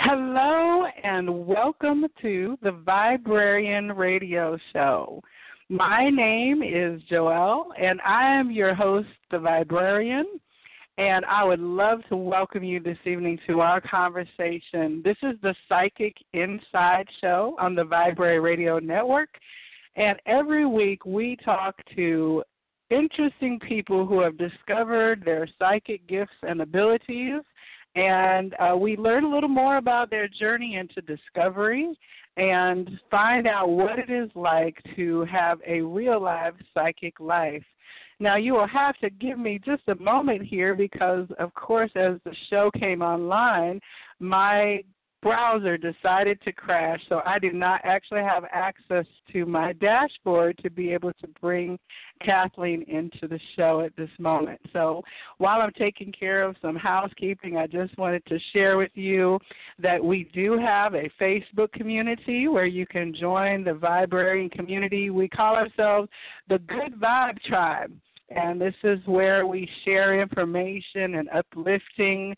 Hello and welcome to the Viberarian radio show. My name is Joelle and I am your host, the Viberarian, and I would love to welcome you this evening to our conversation. This is the Psychic Inside Show on the Viberarian Radio Network, and every week we talk to interesting people who have discovered their psychic gifts and abilities, and we learn a little more about their journey into discovery and find out what it is like to have a real live psychic life. Now, you will have to give me just a moment here because, of course, as the show came online, my browser decided to crash, so I did not actually have access to my dashboard to be able to bring Kathleen into the show at this moment. So while I'm taking care of some housekeeping, I just wanted to share with you that we do have a Facebook community where you can join the Viberarian community. We call ourselves the Good Vibe Tribe, and this is where we share information and uplifting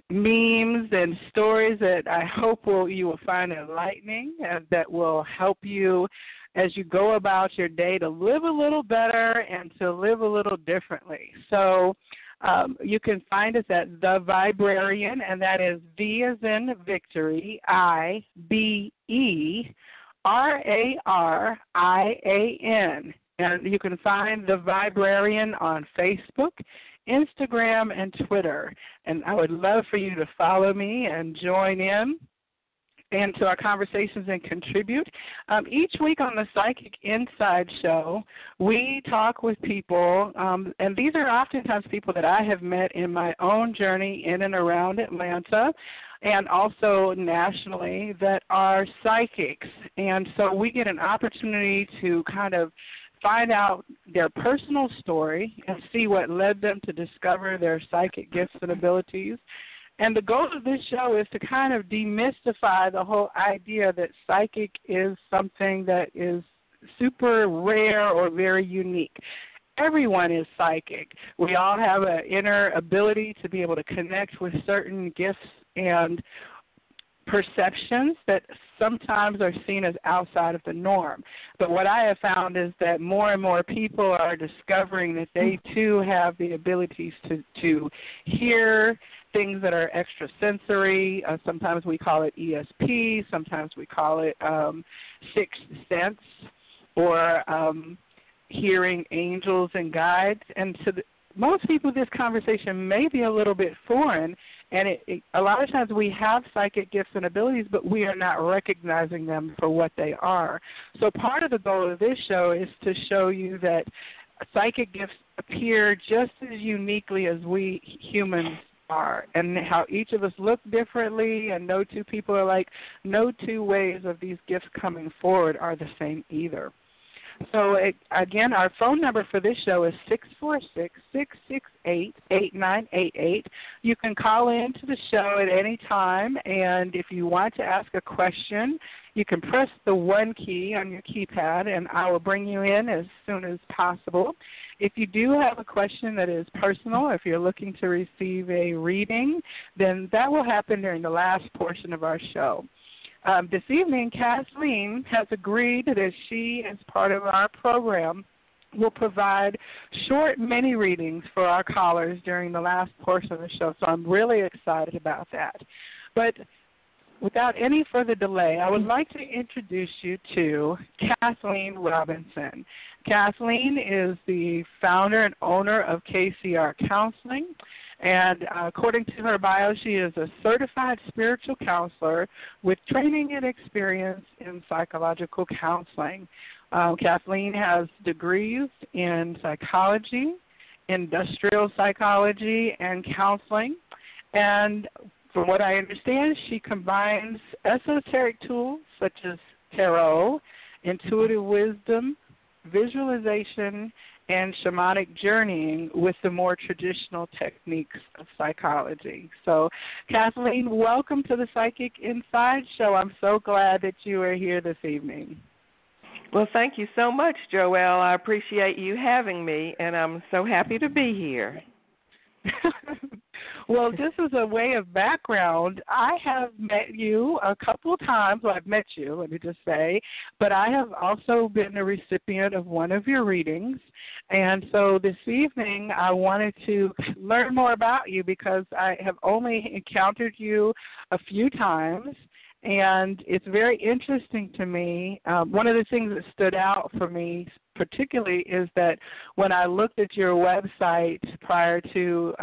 memes and stories that I hope you will find enlightening and that will help you as you go about your day to live a little better and to live a little differently. So you can find us at The Viberarian, and that is V as in Victory, IBERARIAN. And you can find The Viberarian on Facebook, Instagram, and Twitter. And I would love for you to follow me and join in and to our conversations and contribute. Each week on the Psychic Inside Show, we talk with people, and these are oftentimes people that I have met in my own journey in and around Atlanta and also nationally that are psychics. And so we get an opportunity to kind of find out their personal story and see what led them to discover their psychic gifts and abilities. And the goal of this show is to kind of demystify the whole idea that psychic is something that is super rare or very unique. Everyone is psychic. We all have an inner ability to be able to connect with certain gifts and perceptions that sometimes are seen as outside of the norm. But what I have found is that more and more people are discovering that they too have the abilities to hear things that are extrasensory. Sometimes we call it ESP, sometimes we call it sixth sense, or hearing angels and guides. And to most people, this conversation may be a little bit foreign, and a lot of times we have psychic gifts and abilities, but we are not recognizing them for what they are. So part of the goal of this show is to show you that psychic gifts appear just as uniquely as we humans are, and how each of us look differently, and no two people are like, no two ways of these gifts coming forward are the same either. So, again, our phone number for this show is 646-668-8988. You can call in to the show at any time, and if you want to ask a question, you can press the 1 key on your keypad, and I will bring you in as soon as possible. If you do have a question that is personal, if you're looking to receive a reading, then that will happen during the last portion of our show. This evening, Kathleen has agreed that she, as part of our program, will provide short mini readings for our callers during the last portion of the show, so I'm really excited about that. But without any further delay, I would like to introduce you to Kathleen Robinson. Kathleen is the founder and owner of KCR Counseling. And according to her bio, she is a certified spiritual counselor with training and experience in psychological counseling. Kathleen has degrees in psychology, industrial psychology, and counseling. And from what I understand, she combines esoteric tools such as tarot, intuitive wisdom, visualization, and shamanic journeying with the more traditional techniques of psychology. So, Kathleen, welcome to the Psychic Inside Show. I'm so glad that you are here this evening. Well, thank you so much, Joelle. I appreciate you having me, and I'm so happy to be here. Well, just as a way of background, I have met you a couple of times. Well, I've met you, let me just say, but I have also been a recipient of one of your readings. And so this evening I wanted to learn more about you because I have only encountered you a few times. And it's very interesting to me. One of the things that stood out for me particularly is that when I looked at your website prior to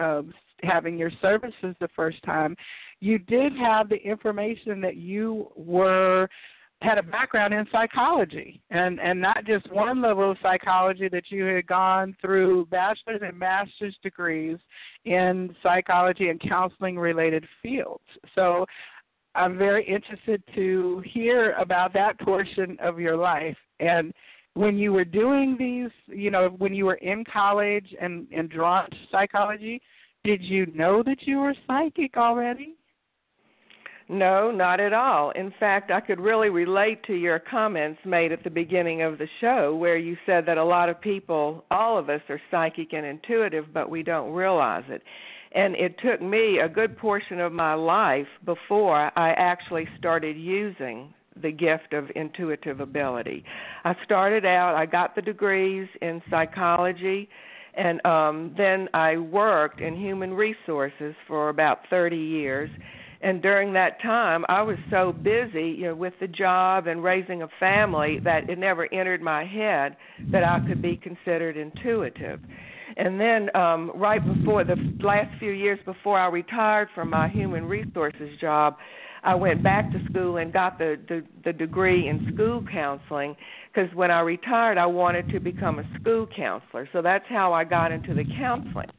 having your services the first time, you did have the information that you had a background in psychology, and not just one level of psychology, that you had gone through bachelor's and master's degrees in psychology and counseling-related fields. So I'm very interested to hear about that portion of your life. And when you were doing these, when you were in college and drawn to psychology, did you know that you were psychic already? No, not at all. In fact, I could really relate to your comments made at the beginning of the show where you said that a lot of people, all of us, are psychic and intuitive, but we don't realize it. And it took me a good portion of my life before I actually started using the gift of intuitive ability. I started out, I got the degrees in psychology, and then I worked in human resources for about 30 years. And during that time, I was so busy, with the job and raising a family that it never entered my head that I could be considered intuitive. And then right before the last few years before I retired from my human resources job, I went back to school and got the degree in school counseling because when I retired, I wanted to become a school counselor. So that's how I got into the counseling.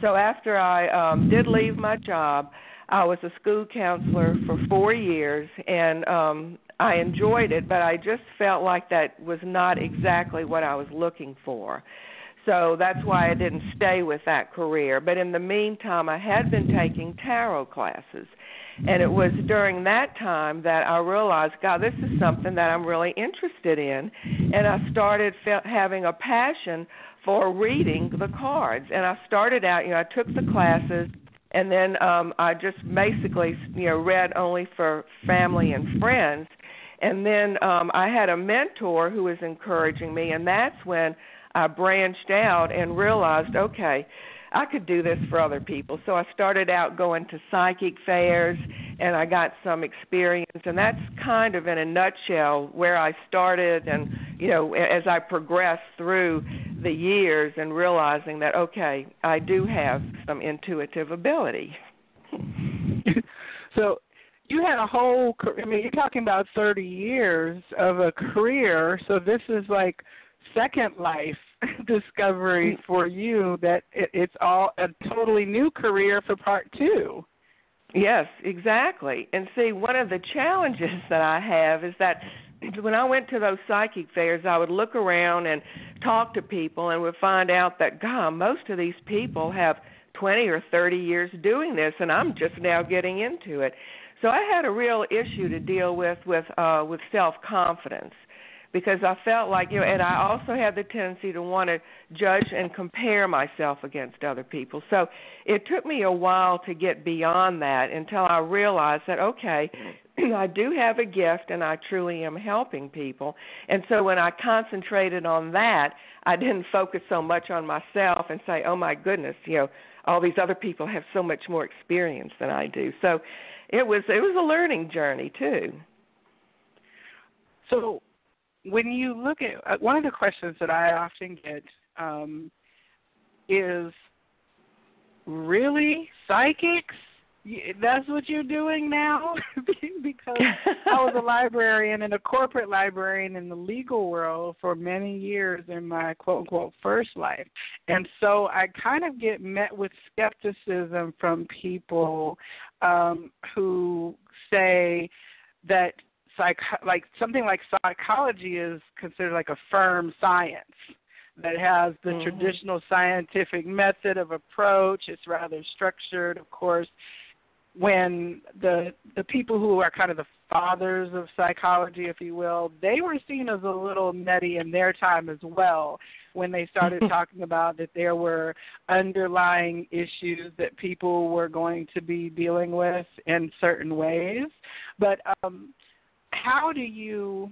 So after I did leave my job, I was a school counselor for 4 years, and I enjoyed it, but I just felt like that was not exactly what I was looking for. So that's why I didn't stay with that career. But in the meantime, I had been taking tarot classes. And it was during that time that I realized, God, this is something that I'm really interested in. And I started having a passion for reading the cards. And I started out, I took the classes, and then I just basically, read only for family and friends. And then I had a mentor who was encouraging me, and that's when I branched out and realized, okay, I could do this for other people. So I started out going to psychic fairs, and I got some experience. And that's kind of in a nutshell where I started and, as I progressed through the years and realizing that, okay, I do have some intuitive ability. So you had a whole, you're talking about 30 years of a career, so this is like second life discovery for you, that it's all a totally new career for part two. Yes, exactly. And see, one of the challenges that I have is that when I went to those psychic fairs, I would look around and talk to people and would find out that, God, most of these people have 20 or 30 years doing this, and I'm just now getting into it. So I had a real issue to deal with self-confidence, because I felt like, and I also had the tendency to want to judge and compare myself against other people. So it took me a while to get beyond that until I realized that, okay, I do have a gift and I truly am helping people. And so when I concentrated on that, I didn't focus so much on myself and say, oh, my goodness, all these other people have so much more experience than I do. So it was a learning journey, too. So when you look at one of the questions that I often get is, really, psychics? That's what you're doing now? Because I was a librarian and a corporate librarian in the legal world for many years in my quote-unquote first life. And so I kind of get met with skepticism from people who say that something like psychology is considered like a firm science that has the traditional scientific method of approach. It's rather structured, of course. When the people who are kind of the fathers of psychology, if you will, they were seen as a little nutty in their time as well when they started talking about that there were underlying issues that people were going to be dealing with in certain ways. But how do you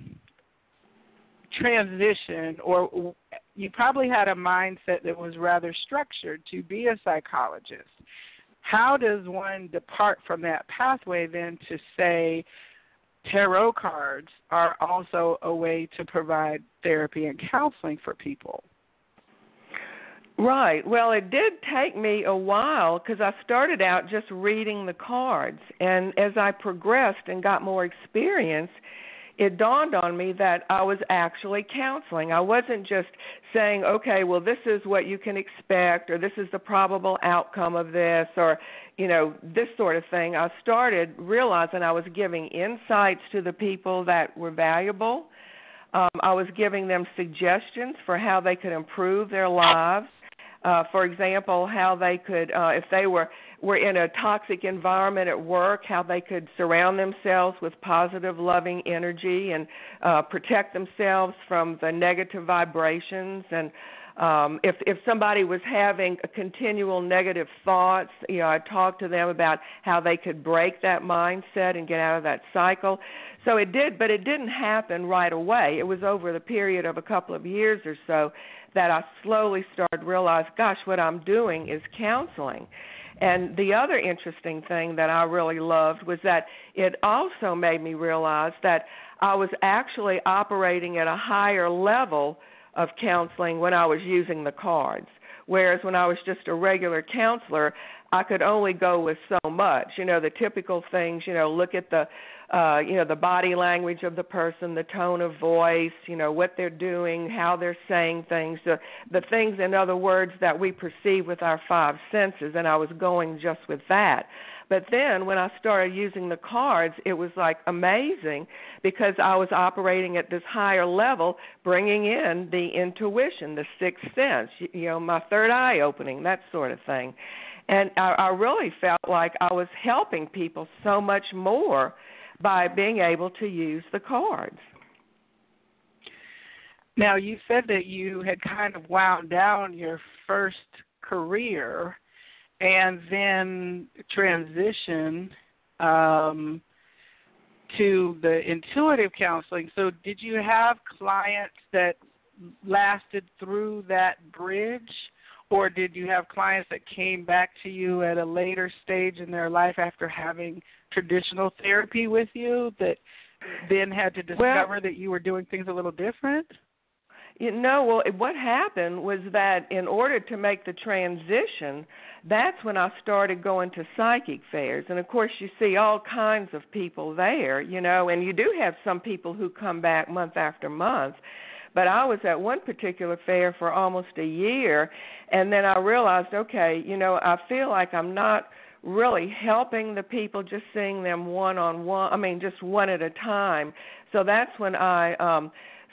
transition, or you probably had a mindset that was rather structured to be a psychologist. How does one depart from that pathway then to say tarot cards are also a way to provide therapy and counseling for people? Right. Well, it did take me a while because I started out just reading the cards. And as I progressed and got more experience, it dawned on me that I was actually counseling. I wasn't just saying, okay, well, this is what you can expect, or this is the probable outcome of this, or, this sort of thing. I started realizing I was giving insights to the people that were valuable. I was giving them suggestions for how they could improve their lives. For example, how they could, if they were in a toxic environment at work, how they could surround themselves with positive, loving energy and protect themselves from the negative vibrations. And if somebody was having a continual negative thoughts, I talked to them about how they could break that mindset and get out of that cycle. So it did, but it didn't happen right away. It was over the period of a couple of years or so that I slowly started to realize, gosh, what I'm doing is counseling. And the other interesting thing that I really loved was that it also made me realize that I was actually operating at a higher level of counseling when I was using the cards. Whereas when I was just a regular counselor, I could only go with so much. The typical things, look at the body language of the person, the tone of voice, what they're doing, how they're saying things, the things, in other words, that we perceive with our five senses, and I was going just with that. But then when I started using the cards, it was like amazing because I was operating at this higher level, bringing in the intuition, the sixth sense, my third eye opening, that sort of thing. And I really felt like I was helping people so much more by being able to use the cards. Now, you said that you had kind of wound down your first career and then transition to the intuitive counseling. So did you have clients that lasted through that bridge, or did you have clients that came back to you at a later stage in their life after having traditional therapy with you that then had to discover that you were doing things a little different? What happened was that in order to make the transition, that's when I started going to psychic fairs. And, of course, you see all kinds of people there, and you do have some people who come back month after month. But I was at one particular fair for almost a year, and then I realized, okay, I feel like I'm not really helping the people, just seeing them one-on-one, just one at a time. So that's when I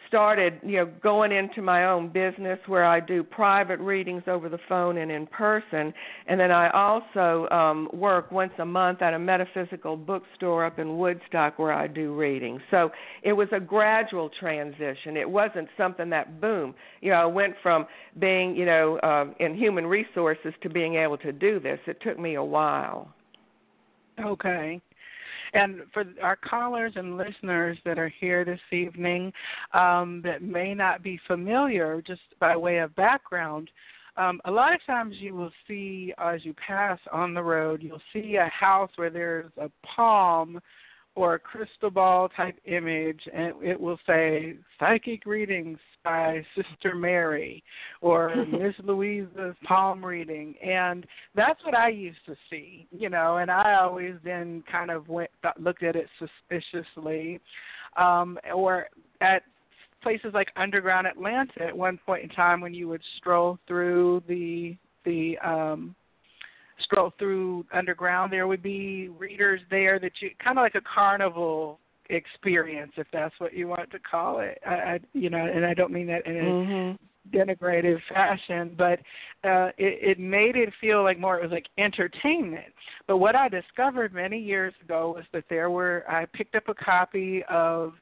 started, going into my own business where I do private readings over the phone and in person. And then I also work once a month at a metaphysical bookstore up in Woodstock where I do readings. So it was a gradual transition. It wasn't something that, boom, I went from being, in human resources to being able to do this. It took me a while. Okay. And for our callers and listeners that are here this evening that may not be familiar, just by way of background, a lot of times you will see, as you pass on the road, you'll see a house where there's a palm or a crystal ball type image, and it will say, Psychic Readings by Sister Mary, or Miss Louisa's palm reading. And that's what I used to see, and I always then kind of looked at it suspiciously. Or at places like Underground Atlanta at one point in time when you would stroll through underground, there would be readers there that you kind of like a carnival experience, if that's what you want to call it. And I don't mean that in a denigrative fashion, but it made it feel like more, it was like entertainment. But what I discovered many years ago was that I picked up a copy of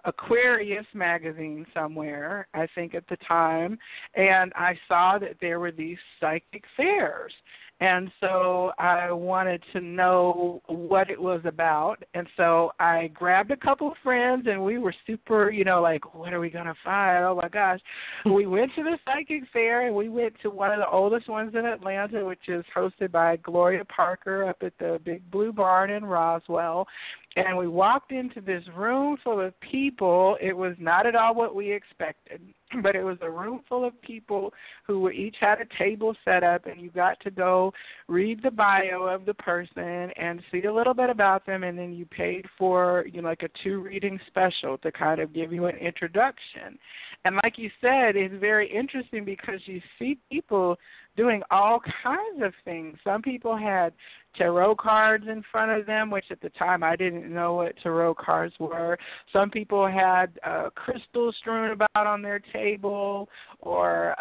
Aquarius magazine somewhere, I think at the time, and I saw that there were these psychic fairs. And so I wanted to know what it was about. And so I grabbed a couple of friends, and we were super, like, what are we going to find? Oh, my gosh. We went to the psychic fair, and we went to one of the oldest ones in Atlanta, which is hosted by Gloria Parker up at the Big Blue Barn in Roswell. And we walked into this room full of people. It was not at all what we expected, but it was a room full of people who each had a table set up, and you got to go read the bio of the person and see a little bit about them, and then you paid for, like a 2-reading special to kind of give you an introduction. And like you said, it's very interesting because you see people doing all kinds of things. Some people had tarot cards in front of them, which at the time I didn't know what tarot cards were. Some people had crystals strewn about on their table, or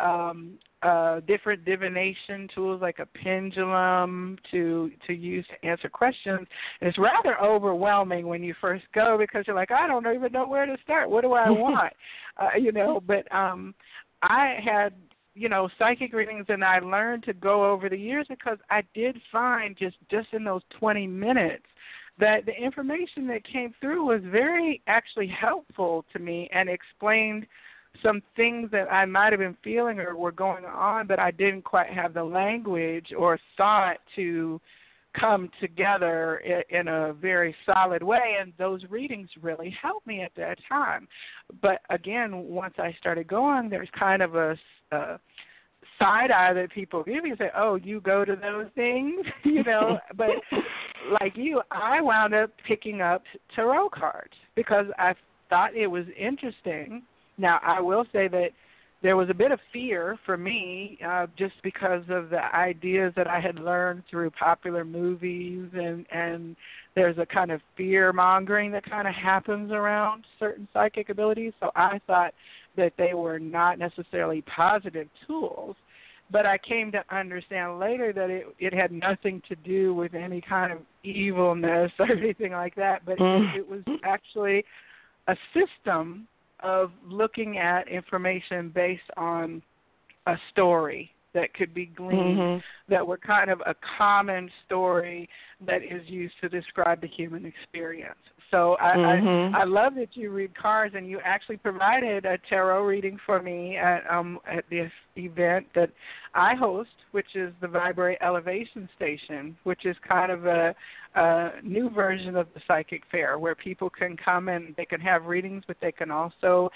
different divination tools like a pendulum to use to answer questions. And it's rather overwhelming when you first go because you're like, I don't even know where to start. What do I want? But I had psychic readings, and I learned to go over the years because I did find just in those 20 minutes that the information that came through was very actually helpful to me and explained some things that I might have been feeling or were going on, but I didn't quite have the language or thought to come together in a very solid way, and those readings really helped me at that time. But again, once I started going, there's kind of a side eye that people give you, say, oh, you go to those things, but like you, I wound up picking up tarot cards because I thought it was interesting. Now, I will say that there was a bit of fear for me just because of the ideas that I had learned through popular movies, and there's a kind of fear-mongering that kind of happens around certain psychic abilities. So I thought that they were not necessarily positive tools, but I came to understand later that it had nothing to do with any kind of evilness or anything like that, but it was actually a system of looking at information based on a story that could be gleaned, that were kind of a common story that is used to describe the human experience. So I love that you read cards, and you actually provided a tarot reading for me at this event that I host, which is the Viberarian Elevation Station, which is kind of a new version of the Psychic Fair where people can come and they can have readings, but they can also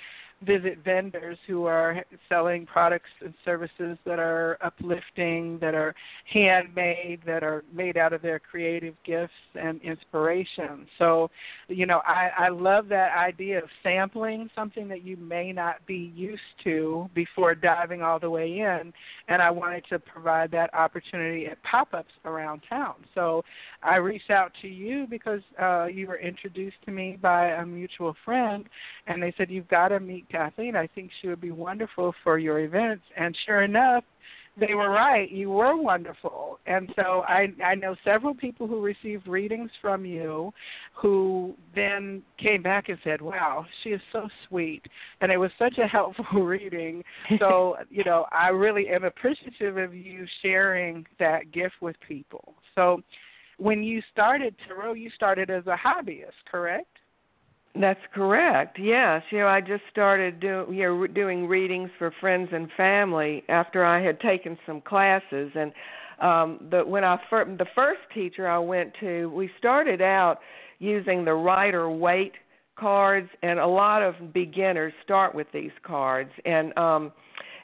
visit vendors who are selling products and services that are uplifting, that are handmade, that are made out of their creative gifts and inspiration. So, I love that idea of sampling something that you may not be used to before diving all the way in, and I wanted to provide that opportunity at pop-ups around town. So I reached out to you because you were introduced to me by a mutual friend, and they said, you've got to meet Kathleen. I think she would be wonderful for your events. And sure enough, they were right. You were wonderful. And so I know several people who received readings from you who then came back and said, wow, she is so sweet. And it was such a helpful reading. So, I really am appreciative of you sharing that gift with people. So when you started tarot, you started as a hobbyist, correct? That's correct. Yes, I just started doing readings for friends and family after I had taken some classes, and the first teacher I went to, we started out using the Rider-Waite cards, and a lot of beginners start with these cards, and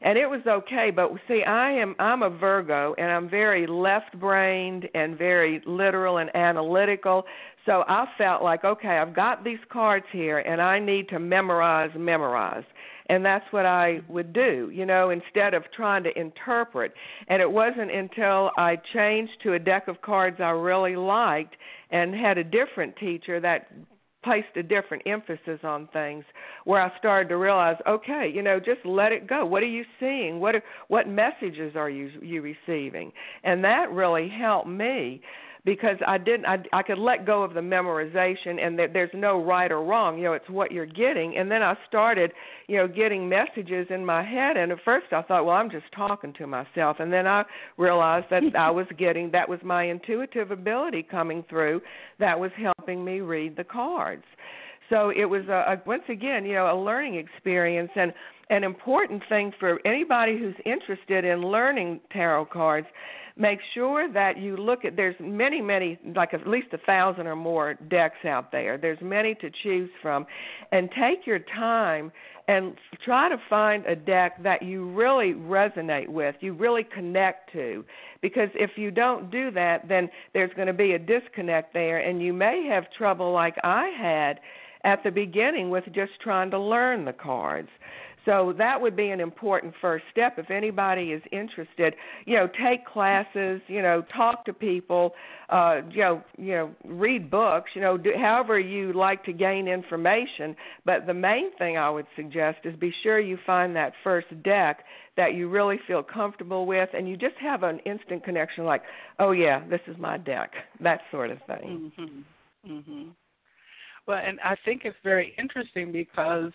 it was okay. But see, I'm a Virgo, and I'm very left-brained and very literal and analytical. So I felt like, okay, I've got these cards here, and I need to memorize. And that's what I would do, instead of trying to interpret. And it wasn't until I changed to a deck of cards I really liked and had a different teacher that placed a different emphasis on things, where I started to realize, okay, just let it go. What are you seeing? What messages are you receiving? And that really helped me, because I could let go of the memorization, and there's no right or wrong. It's what you're getting. And then I started, getting messages in my head. And at first I thought, well, I'm just talking to myself. And then I realized that that was my intuitive ability coming through that was helping me read the cards. So it was, once again, a learning experience. And an important thing for anybody who's interested in learning tarot cards, make sure that you look at, there's many, like at least 1,000 or more decks out there. There's many to choose from. And take your time and try to find a deck that you really resonate with, you really connect to. Because if you don't do that, then there's going to be a disconnect there, and you may have trouble like I had at the beginning with just trying to learn the cards. So that would be an important first step. If anybody is interested, take classes, talk to people, read books, however you like to gain information. But the main thing I would suggest is be sure you find that first deck that you really feel comfortable with, and you just have an instant connection like, oh, yeah, this is my deck, that sort of thing. Mm-hmm. Mm-hmm. Well, and I think it's very interesting because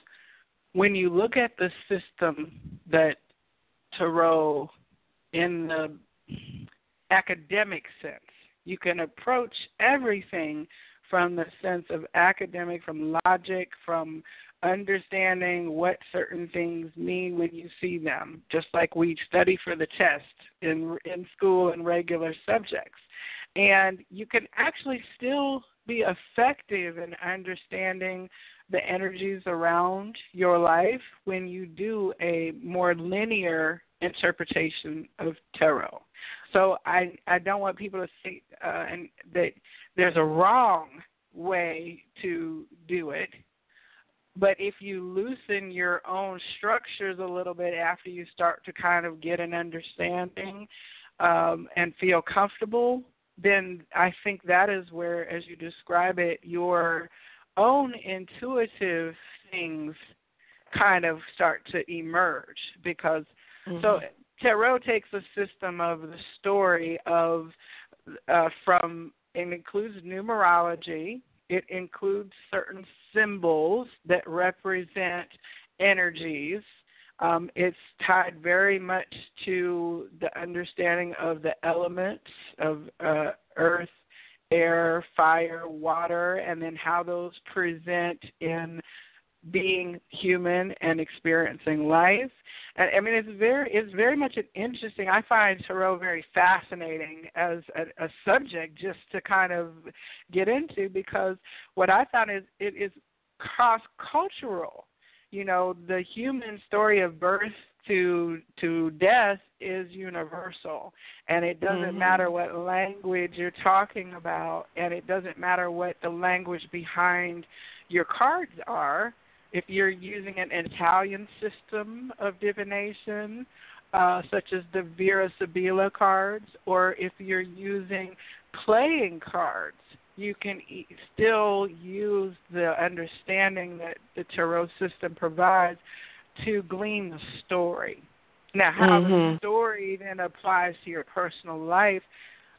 when you look at the system that tarot in the academic sense, you can approach everything from the sense of academic, from logic, from understanding what certain things mean when you see them, just like we study for the test in school and regular subjects. And you can actually still be effective in understanding the energies around your life when you do a more linear interpretation of tarot. So I don't want people to think that there's a wrong way to do it. But if you loosen your own structures a little bit after you start to kind of get an understanding and feel comfortable, then I think that is where, as you describe it, your own intuitive things kind of start to emerge. Because so tarot takes a system of the story of it includes numerology, it includes certain symbols that represent energies. It's tied very much to the understanding of the elements of earth, air, fire, water, and then how those present in being human and experiencing life. And I mean, it's very much an interesting. I find tarot very fascinating as a subject just to kind of get into, because what I found is it is cross-cultural. The human story of birth to death is universal, and it doesn't matter what language you're talking about, and it doesn't matter what the language behind your cards are. If you're using an Italian system of divination, such as the Vera Sibilla cards, or if you're using playing cards, you can still use the understanding that the tarot system provides to glean the story. Now, how the story then applies to your personal life,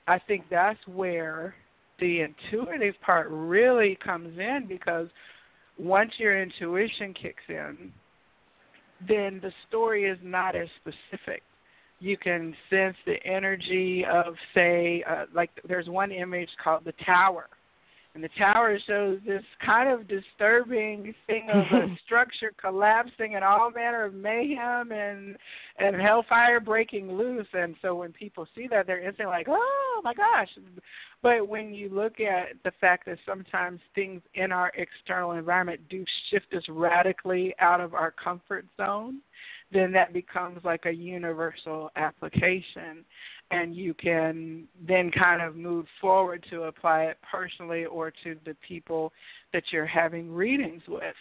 I think that's where the intuitive part really comes in, because once your intuition kicks in, then the story is not as specific. You can sense the energy of, say, like there's one image called the Tower. And the Tower shows this kind of disturbing thing of a structure collapsing and all manner of mayhem and hellfire breaking loose. And so when people see that, they're instantly like, oh, my gosh. But when you look at the fact that sometimes things in our external environment do shift us radically out of our comfort zone, then that becomes like a universal application. And you can then kind of move forward to apply it personally or to the people that you're having readings with.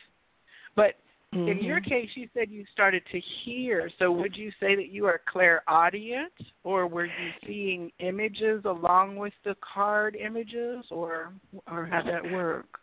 But in your case, you said you started to hear. So would you say that you are clairaudient, or were you seeing images along with the card images, or how did that work?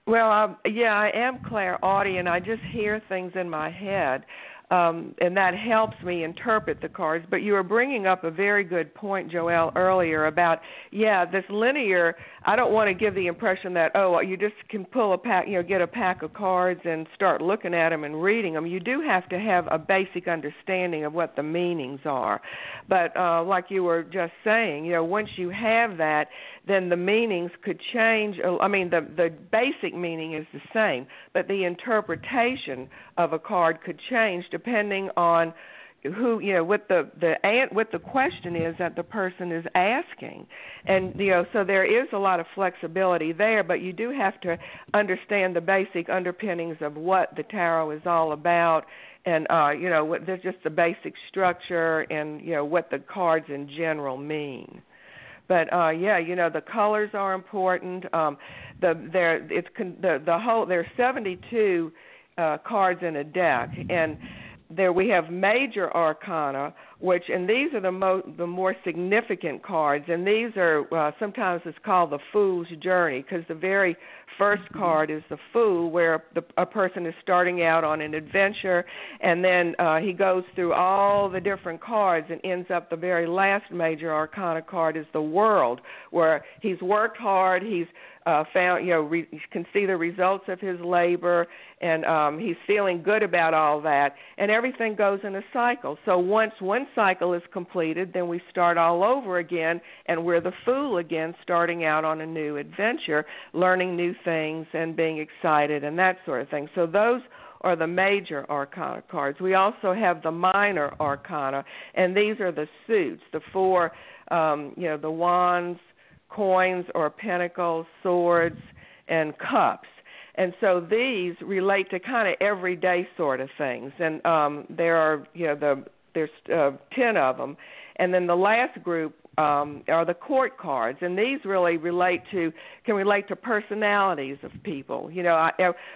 Well, yeah, I am clairaudient. I just hear things in my head, and that helps me interpret the cards. But you were bringing up a very good point, Joelle, earlier about, this linear. I don't want to give the impression that, you just can pull a pack, get a pack of cards and start looking at them and reading them. You do have to have a basic understanding of what the meanings are. But like you were just saying, once you have that, then the meanings could change. I mean, the basic meaning is the same, but the interpretation of a card could change depending on who, what the question is that the person is asking. And, so there is a lot of flexibility there, but you do have to understand the basic underpinnings of what the tarot is all about, and, there's just the basic structure and, what the cards in general mean. But the colors are important. There's 72 cards in a deck, and there we have major arcana, and these are the more significant cards, and these are sometimes it's called the Fool's Journey, because the very first card is the Fool, where a person is starting out on an adventure, and then he goes through all the different cards and ends up the very last major arcana card is the World, where he's worked hard, he's found, can see the results of his labor, and he's feeling good about all that, and everything goes in a cycle. So once one cycle is completed, then we start all over again, and we're the Fool again, starting out on a new adventure, learning new things and being excited and that sort of thing. So those are the major arcana cards. We also have the minor arcana, and these are the suits, the four, the wands, coins or pentacles, swords, and cups. And so these relate to kind of everyday sort of things. And there are, there's 10 of them. And then the last group are the court cards, and these really can relate to personalities of people.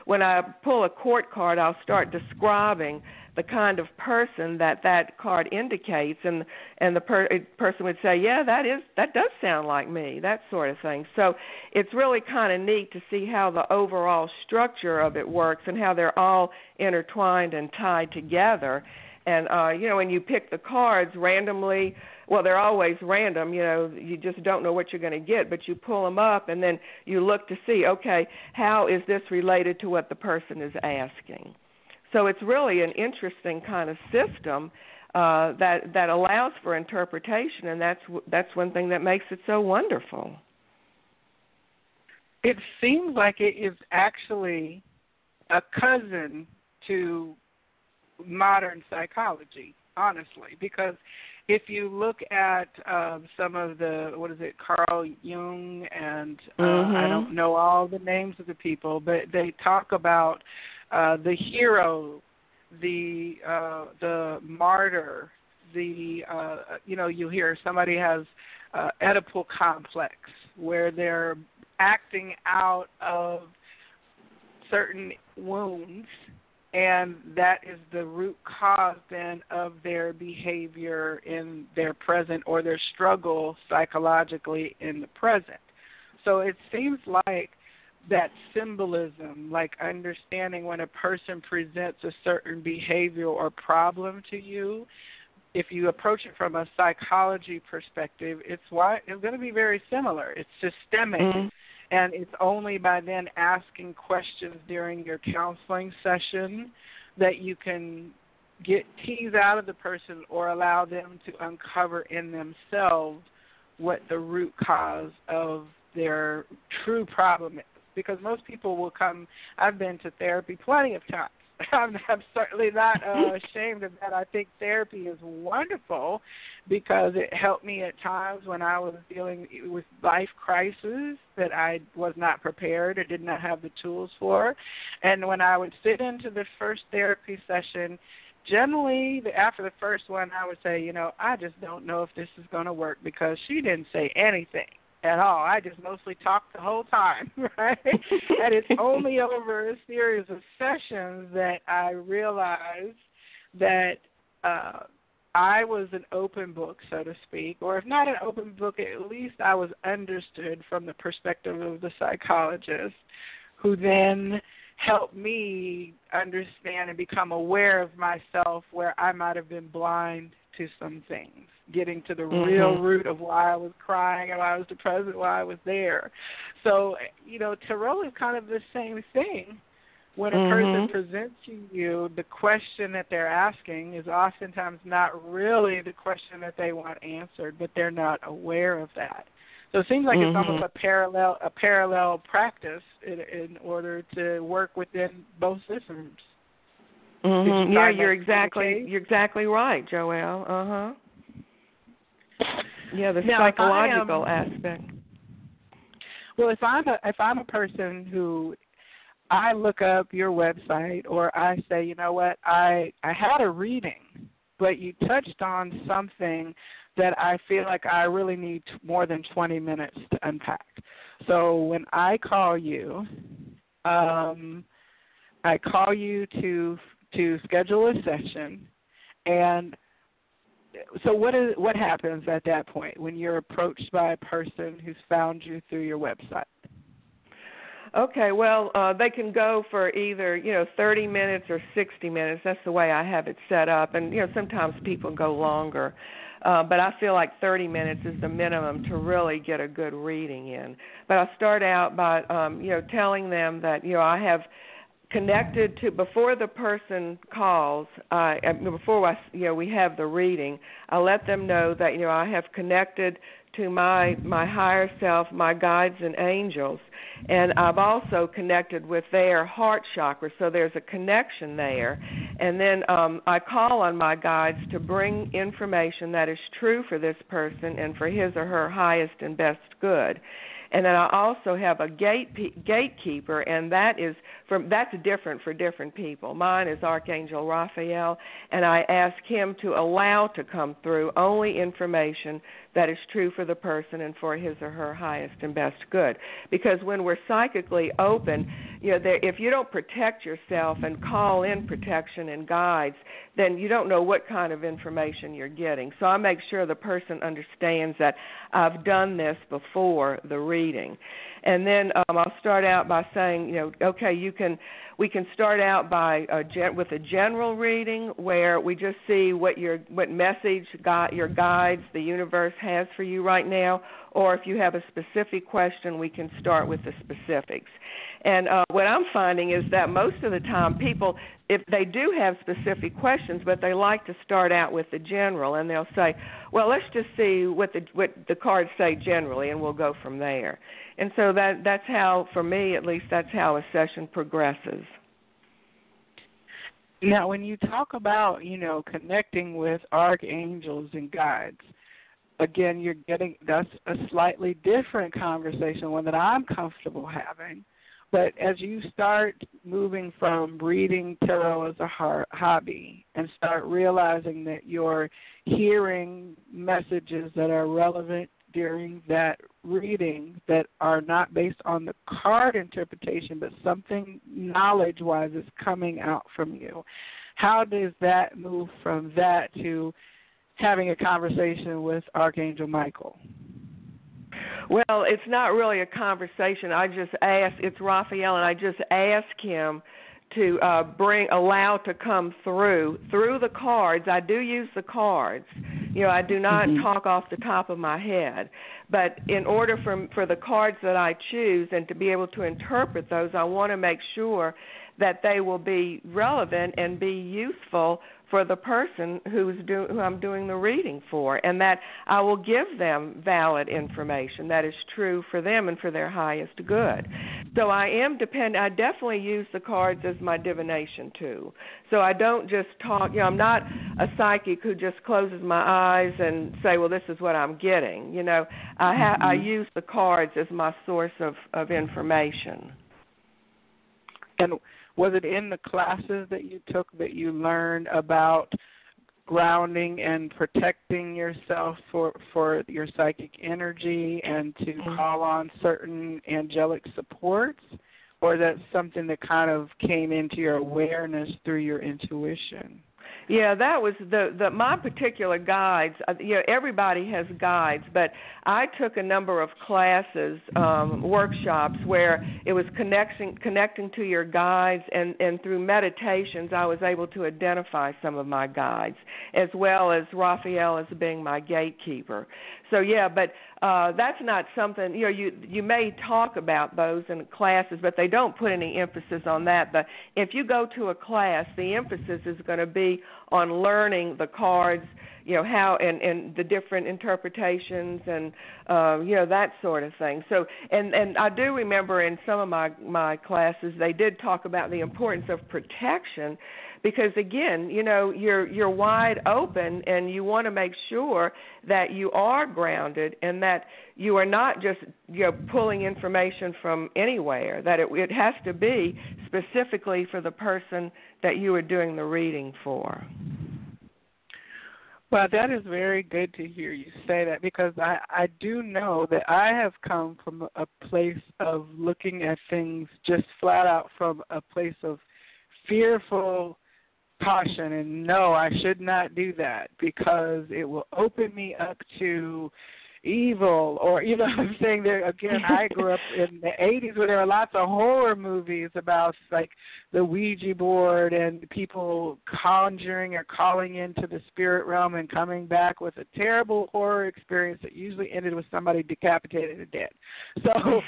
When I pull a court card, I'll start describing the kind of person that card indicates, and the person would say, that does sound like me, that sort of thing. So it's really kind of neat to see how the overall structure of it works and how they're all intertwined and tied together. And, when you pick the cards randomly, well, they're always random, you just don't know what you're going to get, but you pull them up and then you look to see, okay, how is this related to what the person is asking? So it's really an interesting kind of system that allows for interpretation, and that's one thing that makes it so wonderful. It seems like it is actually a cousin to modern psychology, honestly, because if you look at some of the, Carl Jung, and I don't know all the names of the people, but they talk about the hero, the martyr, you hear somebody has Oedipal complex, where they're acting out of certain wounds, and that is the root cause then of their behavior in their present, or their struggle psychologically in the present. So it seems like that symbolism, like understanding when a person presents a certain behavior or problem to you, if you approach it from a psychology perspective, it's going to be very similar. It's systemic. Mm-hmm. And it's only by then asking questions during your counseling session that you can tease out of the person or allow them to uncover in themselves what the root cause of their true problem is. Because most people will come, I've been to therapy plenty of times. I'm certainly not ashamed of that. I think therapy is wonderful because it helped me at times when I was dealing with life crises that I was not prepared or did not have the tools for. And when I would sit into the first therapy session, generally after the first one I would say, I just don't know if this is going to work because she didn't say anything at all. I just mostly talked the whole time, right? And it's only over a series of sessions that I realized that I was an open book, so to speak, or if not an open book, at least I was understood from the perspective of the psychologist who then helped me understand and become aware of myself where I might have been blind to some things, getting to the real root of why I was crying and why I was depressed and why I was there. So, tarot is kind of the same thing. When a person presents to you, the question that they're asking is oftentimes not really the question that they want answered, but they're not aware of that. So it seems like it's almost a parallel practice in order to work within both systems. Yeah, you're exactly right, Joelle. Yeah, the psychological aspect. Well, if I'm a person who I look up your website, or I say, you know what, I had a reading, but you touched on something that I feel like I really need more than 20 minutes to unpack. So when I call you, to schedule a session, and so what happens at that point when you're approached by a person who's found you through your website? Okay, well, they can go for either, 30 minutes or 60 minutes. That's the way I have it set up. And, sometimes people go longer. But I feel like 30 minutes is the minimum to really get a good reading in. But I start out by, telling them that, I have connected to, before the person calls, before we have the reading, I let them know that, I have connected to my higher self, my guides and angels, and I've also connected with their heart chakra, so there's a connection there. And then I call on my guides to bring information that is true for this person and for his or her highest and best good. And then I also have a gatekeeper, and that's different for different people. Mine is Archangel Raphael, and I ask him to allow to come through only information that is true for the person and for his or her highest and best good. Because when we're psychically open, if you don't protect yourself and call in protection and guides, then you don't know what kind of information you're getting. So I make sure the person understands that I've done this before the reading. And then I'll start out by saying, okay, we can start out by with a general reading where we just see what message your guides, the universe has for you right now, or if you have a specific question, we can start with the specifics. And what I'm finding is that most of the time people, if they do have specific questions, but they like to start out with the general, and they'll say, well, let's just see what the cards say generally, and we'll go from there. And so that's how, for me at least, that's how a session progresses. Now, when you talk about, connecting with archangels and guides, again, that's a slightly different conversation, one that I'm comfortable having. But as you start moving from reading tarot as a hobby and start realizing that you're hearing messages that are relevant during that reading that are not based on the card interpretation, but something knowledge-wise is coming out from you, how does that move from that to having a conversation with Archangel Michael? Well, it's not really a conversation. I just ask, it's Raphael, and I just ask him to allow to come through the cards. I do use the cards. I do not talk off the top of my head. But in order for the cards that I choose and to be able to interpret those, I want to make sure that they will be relevant and be useful for the person who I'm doing the reading for, and that I will give them valid information that is true for them and for their highest good. So I definitely use the cards as my divination tool. So I don't just talk, I'm not a psychic who just closes my eyes and say, well, this is what I'm getting. I use the cards as my source of information. And was it in the classes that you took that you learned about grounding and protecting yourself for your psychic energy and to call on certain angelic supports? Or is that something that kind of came into your awareness through your intuition? Yeah, that was my particular guides. Everybody has guides, but I took a number of classes, workshops where it was connecting to your guides, and through meditations, I was able to identify some of my guides, as well as Raphael as being my gatekeeper. So yeah, but that's not something, you may talk about those in classes, but they don't put any emphasis on that. But if you go to a class, the emphasis is going to be on learning the cards, how and the different interpretations and that sort of thing. So and I do remember in some of my classes they did talk about the importance of protection, because again, you're wide open and you want to make sure that you are grounded and that you are not just pulling information from anywhere, that it has to be specifically for the person that you are doing the reading for. Well, that is very good to hear you say that, because I do know that I have come from a place of looking at things just flat out from a place of fearful caution, and no, I should not do that because it will open me up to evil, or I'm saying there again. I grew up in the 80s where there were lots of horror movies about like the Ouija board and people conjuring or calling into the spirit realm and coming back with a terrible horror experience that usually ended with somebody decapitated and dead. So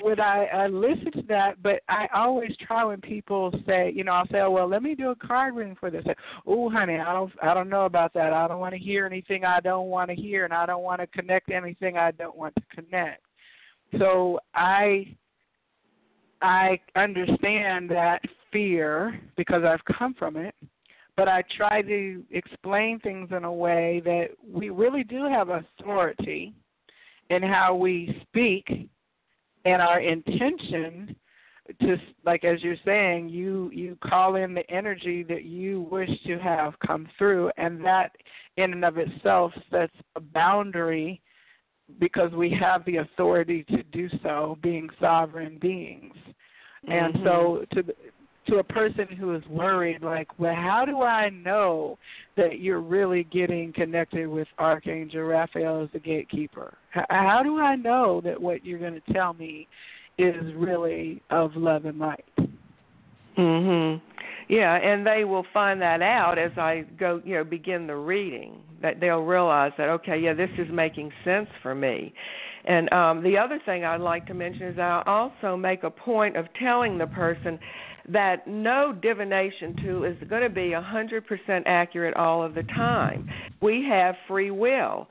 when I listen to that, but I always try when people say, I'll say, oh, well, let me do a card reading for this. Oh, honey, I don't know about that. I don't want to hear anything I don't want to hear, and I don't want to connect anything I don't want to connect. So I understand that fear because I've come from it, but I try to explain things in a way that we really do have authority in how we speak and our intention to, like as you're saying, you call in the energy that you wish to have come through, and that in and of itself sets a boundary because we have the authority to do so, being sovereign beings. Mm-hmm. And so to a person who is worried, like, well, how do I know that you're really getting connected with Archangel Raphael as the gatekeeper? How do I know that what you're going to tell me is really of love and light? Mhm. Yeah, and they will find that out as I go, begin the reading. That they'll realize that, okay, yeah, this is making sense for me. And the other thing I'd like to mention is I also make a point of telling the person that no divination tool is going to be 100% accurate all of the time. We have free will.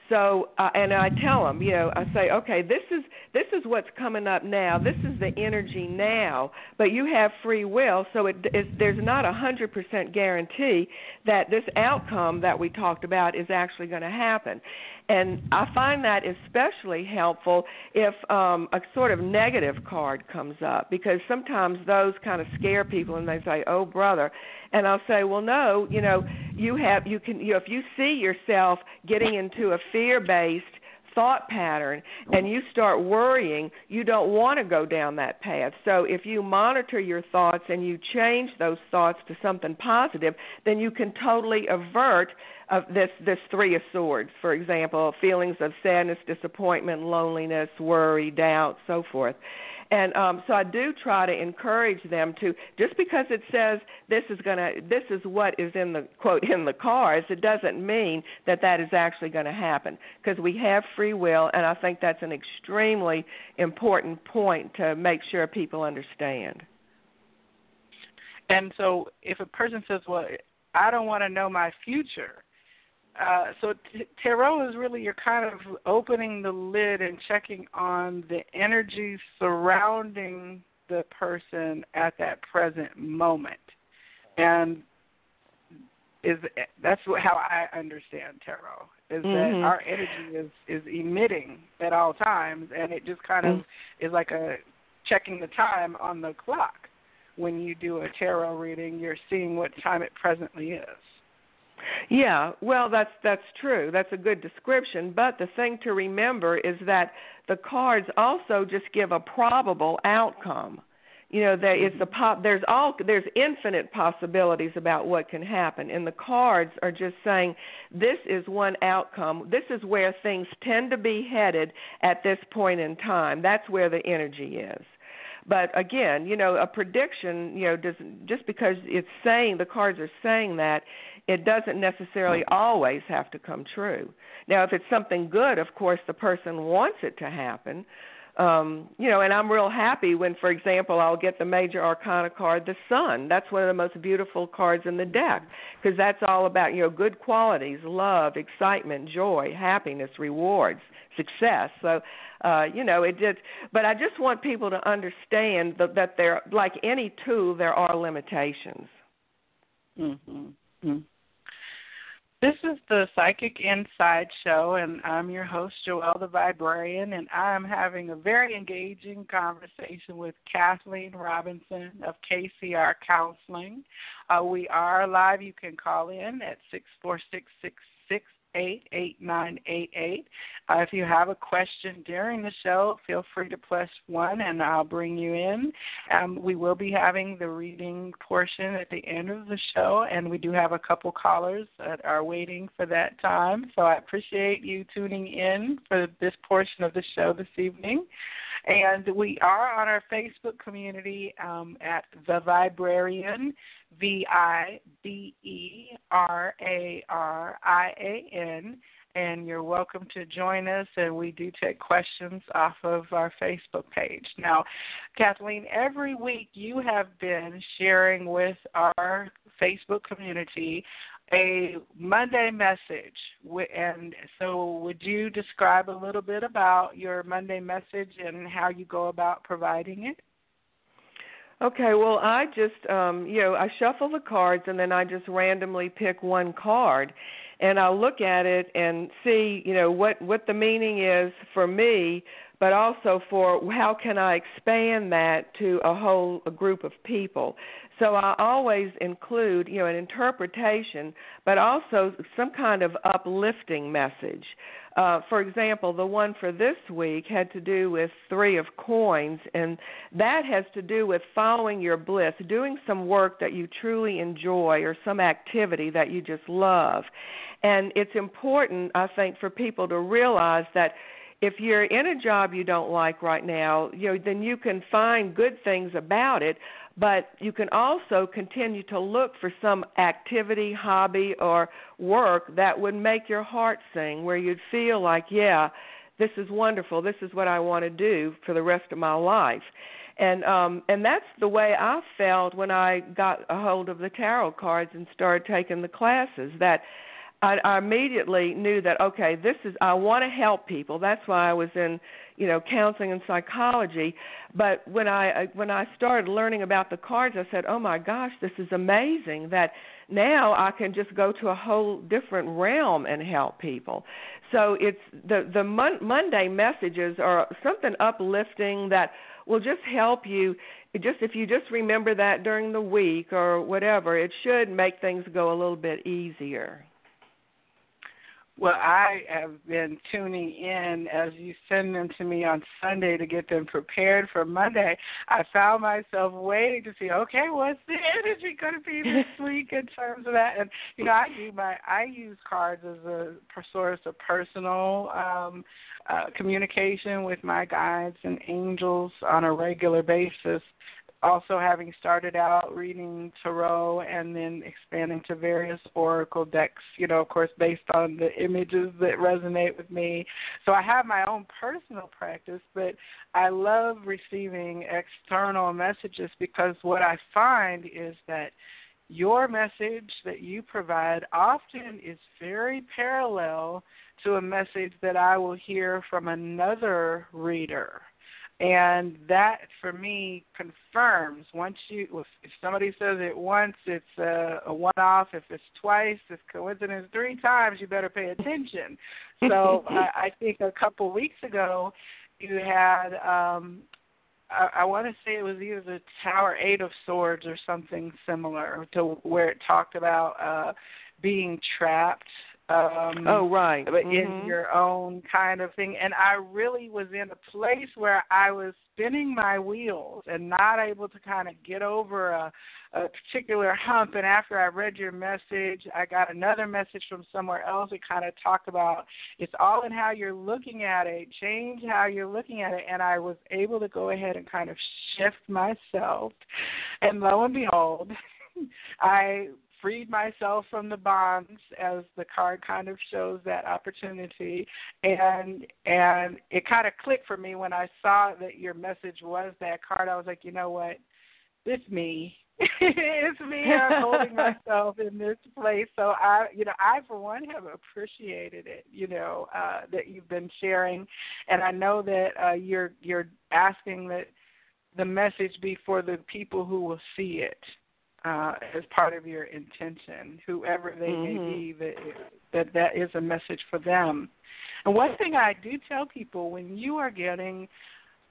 So, and I tell them, I say, okay, this is what's coming up now. This is the energy now, but you have free will, so there's not 100% guarantee that this outcome that we talked about is actually going to happen. And I find that especially helpful if a sort of negative card comes up, because sometimes those kind of scare people, and they say, "Oh, brother," and I'll say, "Well, no, if you see yourself getting into a fear-based thought pattern and you start worrying, you don't want to go down that path. So if you monitor your thoughts and you change those thoughts to something positive, then you can totally avert this Three of Swords, for example, feelings of sadness, disappointment, loneliness, worry, doubt, so forth." And so I do try to encourage them to, just because it says this is what is in the quote in the cards, it doesn't mean that is actually going to happen, because we have free will, and I think that's an extremely important point to make sure people understand. And so if a person says, well, I don't want to know my future, so tarot is really, you're kind of opening the lid and checking on the energy surrounding the person at that present moment. And that's how I understand tarot, is that our energy is emitting at all times, and it just kind of is like checking the time on the clock. When you do a tarot reading, you're seeing what time it presently is. Yeah, well, that's true. That's a good description. But the thing to remember is that the cards also just give a probable outcome. There's infinite possibilities about what can happen, and the cards are just saying this is one outcome. This is where things tend to be headed at this point in time. That's where the energy is. But again, a prediction, just because it's saying the cards are saying that, it doesn't necessarily always have to come true. Now, if it's something good, of course, the person wants it to happen. And I'm real happy when, for example, I'll get the major arcana card, the Sun. That's one of the most beautiful cards in the deck, because that's all about, good qualities, love, excitement, joy, happiness, rewards, success. So, it did. But I just want people to understand that there, like any tool, there are limitations. Mm-hmm. Mm-hmm. This is the Psychic Inside Show, and I'm your host, Joelle the Viberarian, and I'm having a very engaging conversation with Kathleen Robinson of KCR Counseling. We are live. You can call in at 646-668-8988. If you have a question during the show, feel free to +1, and I'll bring you in. We will be having the reading portion at the end of the show, and we do have a couple callers that are waiting for that time. So I appreciate you tuning in for this portion of the show this evening. And we are on our Facebook community at The Viberarian, Viberarian, and you're welcome to join us, and we do take questions off of our Facebook page. Now, Kathleen, every week you have been sharing with our Facebook community a Monday message, and so would you describe a little bit about your Monday message and how you go about providing it? Okay, well, I just, I shuffle the cards, and then I just randomly pick one card, and I'll look at it and see, what the meaning is for me, but also for how can I expand that to a group of people. So I always include, an interpretation, but also some kind of uplifting message. For example, the one for this week had to do with 3 of coins, and that has to do with following your bliss, doing some work that you truly enjoy or some activity that you just love. And it's important, I think, for people to realize that if you're in a job you don't like right now, then you can find good things about it, but you can also continue to look for some activity, hobby, or work that would make your heart sing, where you'd feel like, yeah, this is wonderful. This is what I want to do for the rest of my life. And that's the way I felt when I got a hold of the tarot cards and started taking the classes, that I immediately knew that, okay, I want to help people. That's why I was in, counseling and psychology. But when I started learning about the cards, I said, oh my gosh, this is amazing that now I can just go to a whole different realm and help people. So it's the Monday messages are something uplifting that will just help you. If you just remember that during the week or whatever, it should make things go a little bit easier. Well, I have been tuning in as you send them to me on Sunday to get them prepared for Monday. I found myself waiting to see, okay, what's the energy going to be this week in terms of that? And, I use cards as a source of personal communication with my guides and angels on a regular basis. Also having started out reading tarot and then expanding to various oracle decks, of course, based on the images that resonate with me. So I have my own personal practice, but I love receiving external messages because what I find is that your message that you provide often is very parallel to a message that I will hear from another reader. And that, for me, confirms if somebody says it once, it's a one-off. If it's twice, it's coincidence 3 times, you better pay attention. So I think a couple weeks ago you had, I want to say it was either the Tower 8 of Swords or something similar to where it talked about being trapped Right. But in your own kind of thing. And I really was in a place where I was spinning my wheels and not able to kind of get over a particular hump. And after I read your message, I got another message from somewhere else. It kind of talked about it's all in how you're looking at it. Change how you're looking at it. And I was able to go ahead and kind of shift myself. And lo and behold, I freed myself from the bonds, as the card kind of shows that opportunity, and it kind of clicked for me when I saw that your message was that card. I was like, you know what, it's me. It's me. I'm holding myself in this place. So I for one have appreciated it, that you've been sharing, and I know that you're asking that the message be for the people who will see it. As part of your intention, whoever they may be, that is a message for them. And one thing I do tell people, when you are getting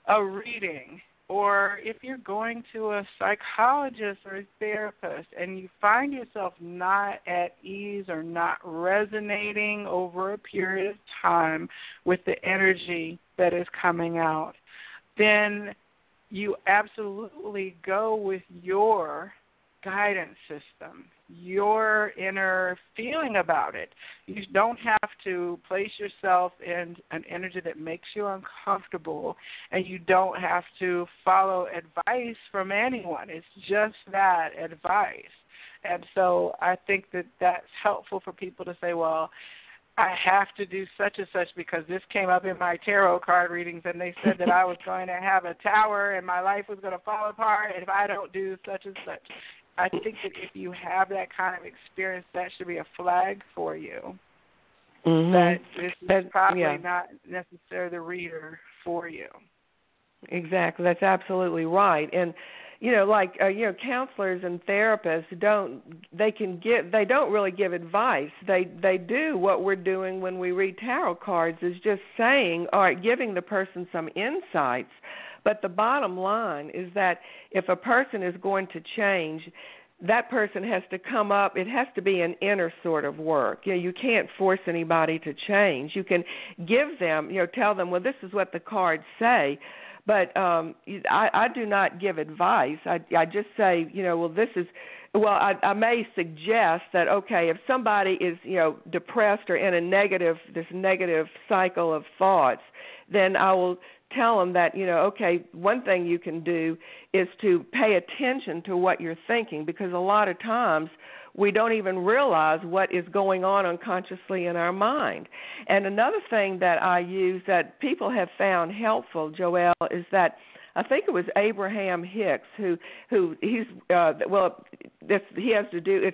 a reading, or if you're going to a psychologist or a therapist and you find yourself not at ease or not resonating over a period of time with the energy that is coming out, then you absolutely go with your guidance system, your inner feeling about it. You don't have to place yourself in an energy that makes you uncomfortable, and you don't have to follow advice from anyone. It's just that advice. And so I think that that's helpful for people to say, well, I have to do such and such because this came up in my tarot card readings, and they said that I was going to have a tower and my life was going to fall apart if I don't do such and such. I think that if you have that kind of experience, that should be a flag for you. That this is probably not necessarily the reader for you. Exactly. That's absolutely right. And counselors and therapists don't really give advice. They do what we're doing when we read tarot cards, is just saying, all right, giving the person some insights. But the bottom line is that if a person is going to change, that person has to come up. It has to be an inner sort of work. You can't force anybody to change. You can give them, tell them, well, this is what the cards say. But I do not give advice. I just say, I may suggest that, okay, if somebody is, depressed or in this negative cycle of thoughts, then I will tell them that, okay, one thing you can do is to pay attention to what you're thinking, because a lot of times we don't even realize what is going on unconsciously in our mind. And another thing that I use that people have found helpful, Joelle, is that I think it was Abraham Hicks he has to do,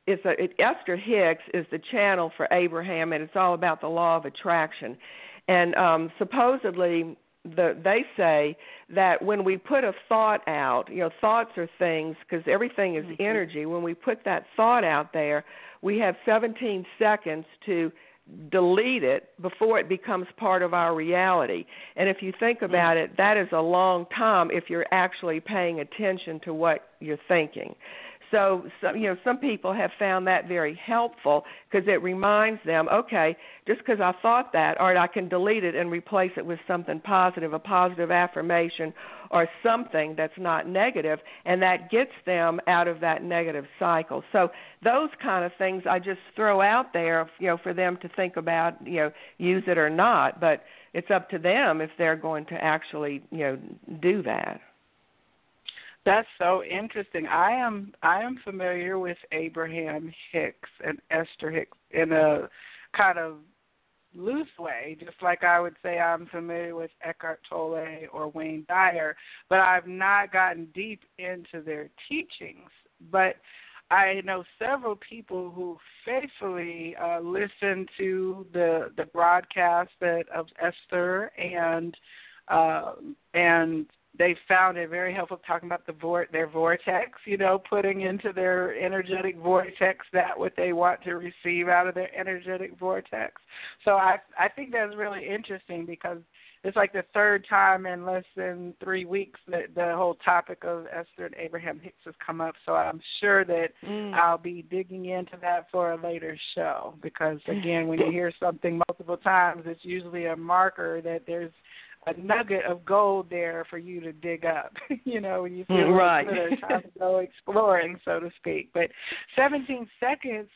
Esther Hicks is the channel for Abraham, and it's all about the law of attraction. And supposedly they say that when we put a thought out, thoughts are things, because everything is energy. When we put that thought out there, we have 17 seconds to delete it before it becomes part of our reality. And if you think about it, that is a long time if you're actually paying attention to what you're thinking. So some people have found that very helpful, because it reminds them, okay, just because I thought that, all right, I can delete it and replace it with something positive, a positive affirmation or something that's not negative, and that gets them out of that negative cycle. So those kind of things I just throw out there, for them to think about, use it or not, but it's up to them if they're going to actually, do that. That's so interesting. I am familiar with Abraham Hicks and Esther Hicks in a kind of loose way, just like I would say I'm familiar with Eckhart Tolle or Wayne Dyer, but I've not gotten deep into their teachings. But I know several people who faithfully listen to the broadcast of Esther, and they found it very helpful talking about their vortex, putting into their energetic vortex that what they want to receive out of their energetic vortex. So I think that's really interesting, because it's like the third time in less than 3 weeks that the whole topic of Esther and Abraham Hicks has come up. So I'm sure that I'll be digging into that for a later show because, again, when you hear something multiple times, it's usually a marker that there's a nugget of gold there for you to dig up, when you feel right. It's time to go exploring, so to speak. But 17 seconds,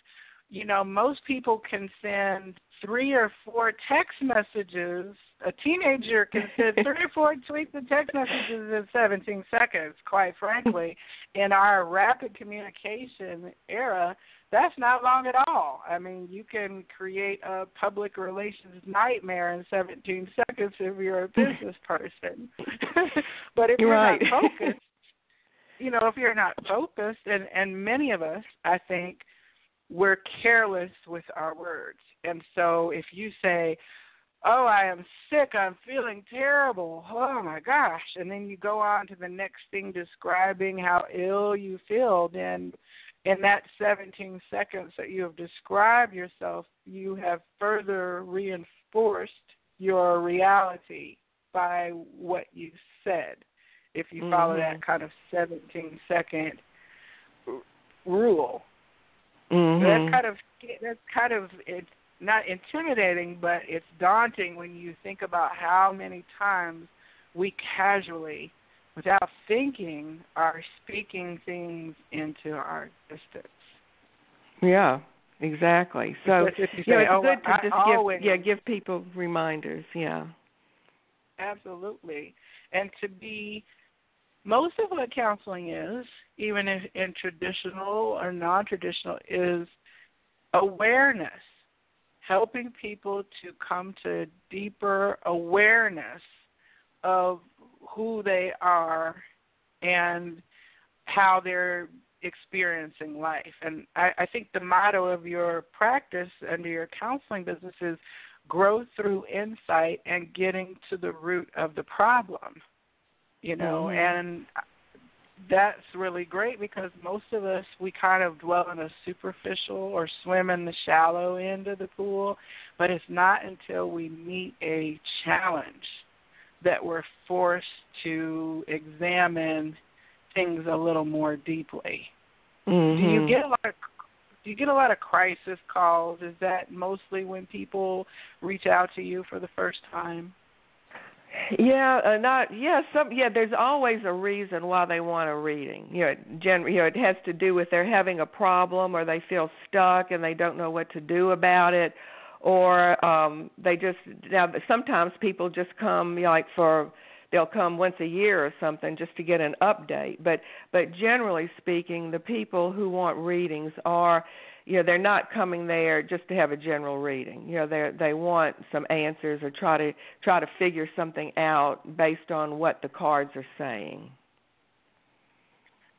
most people can send 3 or 4 text messages. A teenager can send 3 or 4 tweets and text messages in 17 seconds, quite frankly. In our rapid communication era, that's not long at all. I mean, you can create a public relations nightmare in 17 seconds if you're a business person. But if you're not focused, if you're not focused, and many of us, I think, we're careless with our words. And so if you say, oh, I am sick, I'm feeling terrible, oh my gosh, and then you go on to the next thing describing how ill you feel, then in that 17 seconds that you have described yourself, you have further reinforced your reality by what you said. If you follow that kind of 17-second rule, that's kind of it's not intimidating, but it's daunting when you think about how many times we casually, without thinking, are speaking things into our existence. Yeah, exactly. So it's good to just give people reminders. Yeah, absolutely. And most of what counseling is, even in traditional or non-traditional, is awareness, helping people to come to deeper awareness of who they are and how they're experiencing life. And I think the motto of your practice under your counseling business is growth through insight and getting to the root of the problem, and that's really great because most of us, we kind of dwell in a superficial or swim in the shallow end of the pool, but it's not until we meet a challenge that we're forced to examine things a little more deeply. Do you get a lot of crisis calls? Is that mostly when people reach out to you for the first time? There's always a reason why they want a reading. It has to do with they're having a problem or they feel stuck and they don't know what to do about it, or sometimes people just come they'll come once a year or something just to get an update. But generally speaking, the people who want readings are they're not coming there just to have a general reading. They want some answers or try to figure something out based on what the cards are saying.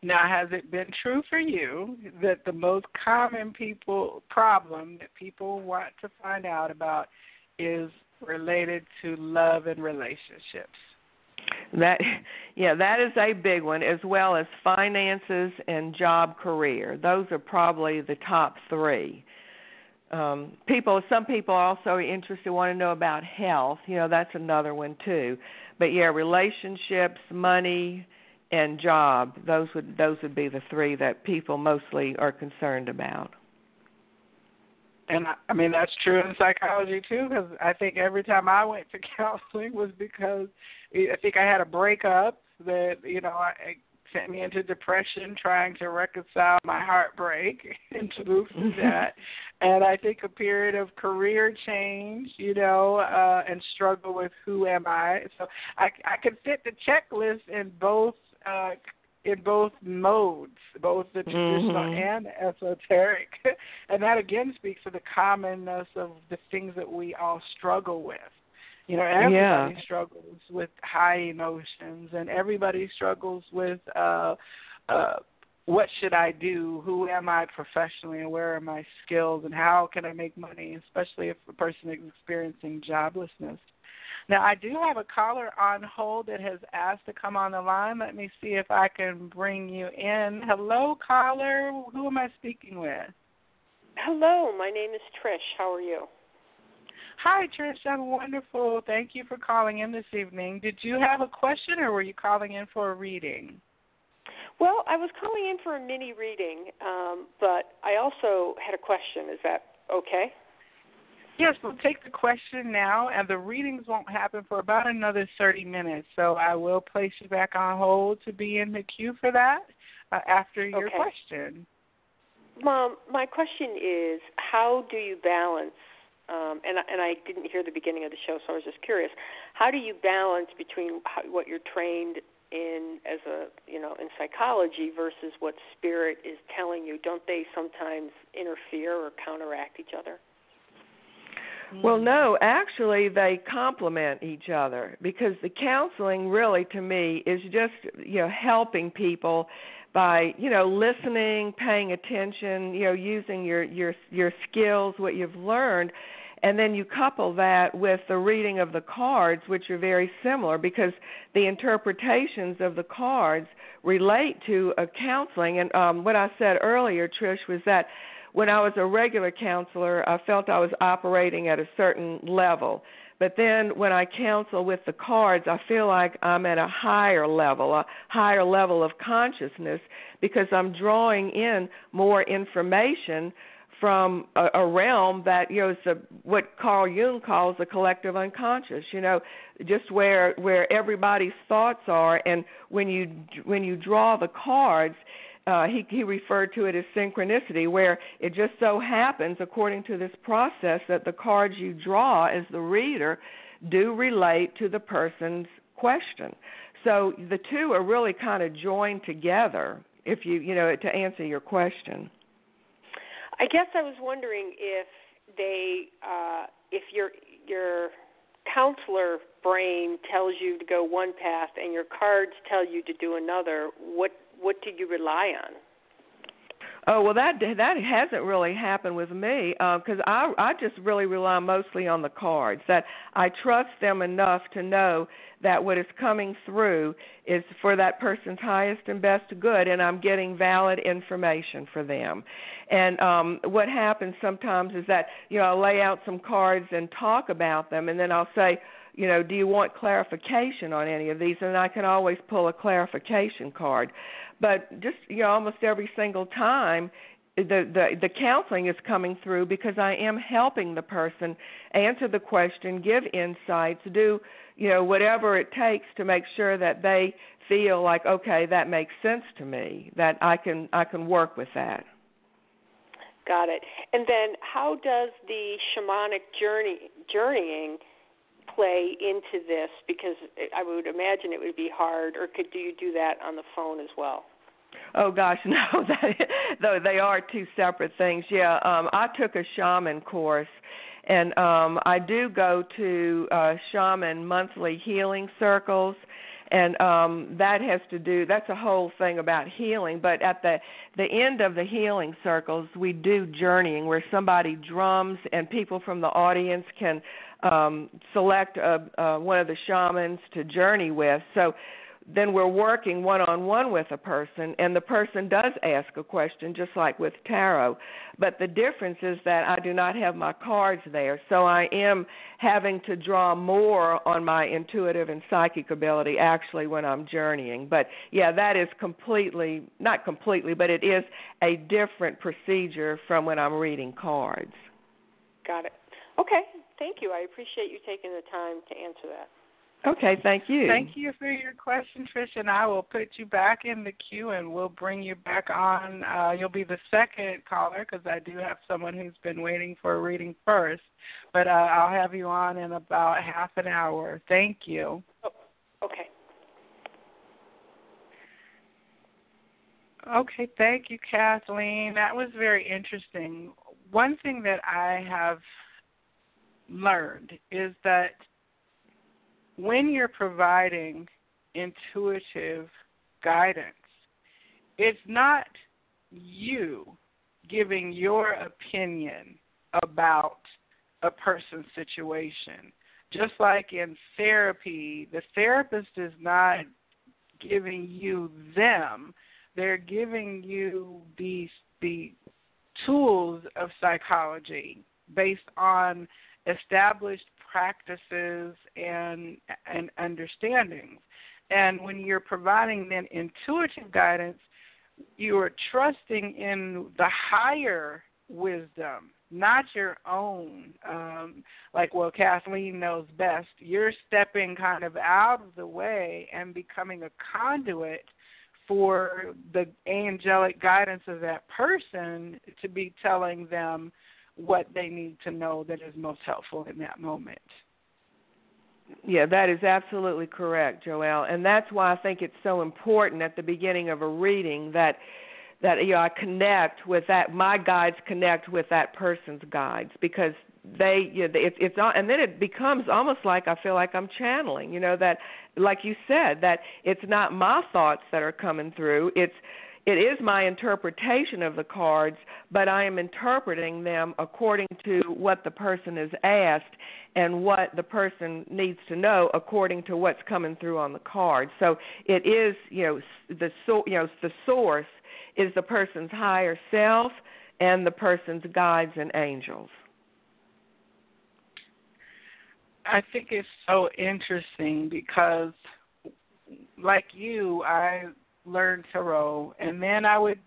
Now, has it been true for you that the most common problem that people want to find out about is related to love and relationships? That is a big one, as well as finances and job career. Those are probably the top 3. Some people also are interested, want to know about health. That's another one too. But relationships, money, and job. Those would be the 3 that people mostly are concerned about. And I mean, that's true in psychology too, because I think every time I went to counseling was because I think I had a breakup that, it sent me into depression, trying to reconcile my heartbreak and to move through that. And I think a period of career change, and struggle with who am I. So I could fit the checklist in both modes, both the traditional and esoteric. And that, again, speaks to the commonness of the things that we all struggle with. Everybody struggles with high emotions, and everybody struggles with what should I do, who am I professionally, and where are my skills, and how can I make money, especially if a person is experiencing joblessness. Now, I do have a caller on hold that has asked to come on the line. Let me see if I can bring you in. Hello, caller. Who am I speaking with? Hello, my name is Trish. How are you? Hi, Trish. I'm wonderful. Thank you for calling in this evening. Did you have a question, or were you calling in for a reading? Well, I was calling in for a mini reading, but I also had a question. Is that okay? Yes, we'll take the question now, and the readings won't happen for about another 30 minutes, so I will place you back on hold to be in the queue for that after your question. Mom, my question is, how do you balance, and I didn't hear the beginning of the show, so I was just curious, how do you balance between what you're trained in as in psychology versus what spirit is telling you? Don't they sometimes interfere or counteract each other? Well, no, actually they complement each other, because the counseling really, to me, is just, helping people by, listening, paying attention, using your skills, what you've learned, and then you couple that with the reading of the cards, which are very similar, because the interpretations of the cards relate to a counseling. And what I said earlier, Trish, was that when I was a regular counselor, I felt I was operating at a certain level. But then when I counsel with the cards, I feel like I'm at a higher level of consciousness, because I'm drawing in more information from a realm that, is what Carl Jung calls the collective unconscious, just where everybody's thoughts are. And when you draw the cards, he referred to it as synchronicity, where it just so happens, according to this process, that the cards you draw as the reader do relate to the person's question. So the two are really kind of joined together, if to answer your question. I guess I was wondering if if your counselor brain tells you to go one path and your cards tell you to do another, what do you rely on? Oh, well, that hasn't really happened with me, because I just really rely mostly on the cards, that I trust them enough to know that what is coming through is for that person's highest and best good, and I'm getting valid information for them. And what happens sometimes is that, I'll lay out some cards and talk about them, and then I'll say, do you want clarification on any of these? And I can always pull a clarification card. But just, almost every single time, the counseling is coming through, because I am helping the person answer the question, give insights, do, whatever it takes to make sure that they feel like, okay, that makes sense to me, that I can work with that. Got it. And then how does the shamanic journeying play into this? Because I would imagine it would be hard, or do you do that on the phone as well? Oh, gosh, no, though they are two separate things. Yeah, I took a shaman course, and I do go to shaman monthly healing circles, and that's a whole thing about healing. But at the end of the healing circles, we do journeying, where somebody drums and people from the audience can select one of the shamans to journey with. So then we're working one-on-one with a person, and the person does ask a question, just like with tarot. But the difference is that I do not have my cards there, so I am having to draw more on my intuitive and psychic ability, actually, when I'm journeying. But, yeah, that is not completely, but it is a different procedure from when I'm reading cards. Got it. Okay, thank you. I appreciate you taking the time to answer that. Okay, thank you. Thank you for your question, Trish, and I will put you back in the queue, and we'll bring you back on. You'll be the second caller, because I do have someone who's been waiting for a reading first, but I'll have you on in about half an hour. Thank you. Oh, okay. Okay, thank you, Kathleen. That was very interesting. One thing that I have learned is that when you're providing intuitive guidance, it's not you giving your opinion about a person's situation. Just like in therapy, the therapist is not giving you them. They're giving you the tools of psychology based on established practices and understandings. And when you're providing then intuitive guidance, you are trusting in the higher wisdom, not your own. Well, Kathleen knows best. You're stepping kind of out of the way and becoming a conduit for the angelic guidance of that person to be telling them what they need to know that is most helpful in that moment. Yeah, that is absolutely correct, Joelle. And that's why I think it's so important at the beginning of a reading that I connect with that. My guides connect with that person's guides, because it's and then it becomes almost like I feel like I'm channeling. That, like you said, that it's not my thoughts that are coming through. It is my interpretation of the cards, but I am interpreting them according to what the person is asked and what the person needs to know according to what's coming through on the card. So it is, the source is the person's higher self and the person's guides and angels. I think it's so interesting because, like you, I learned tarot, and then I would,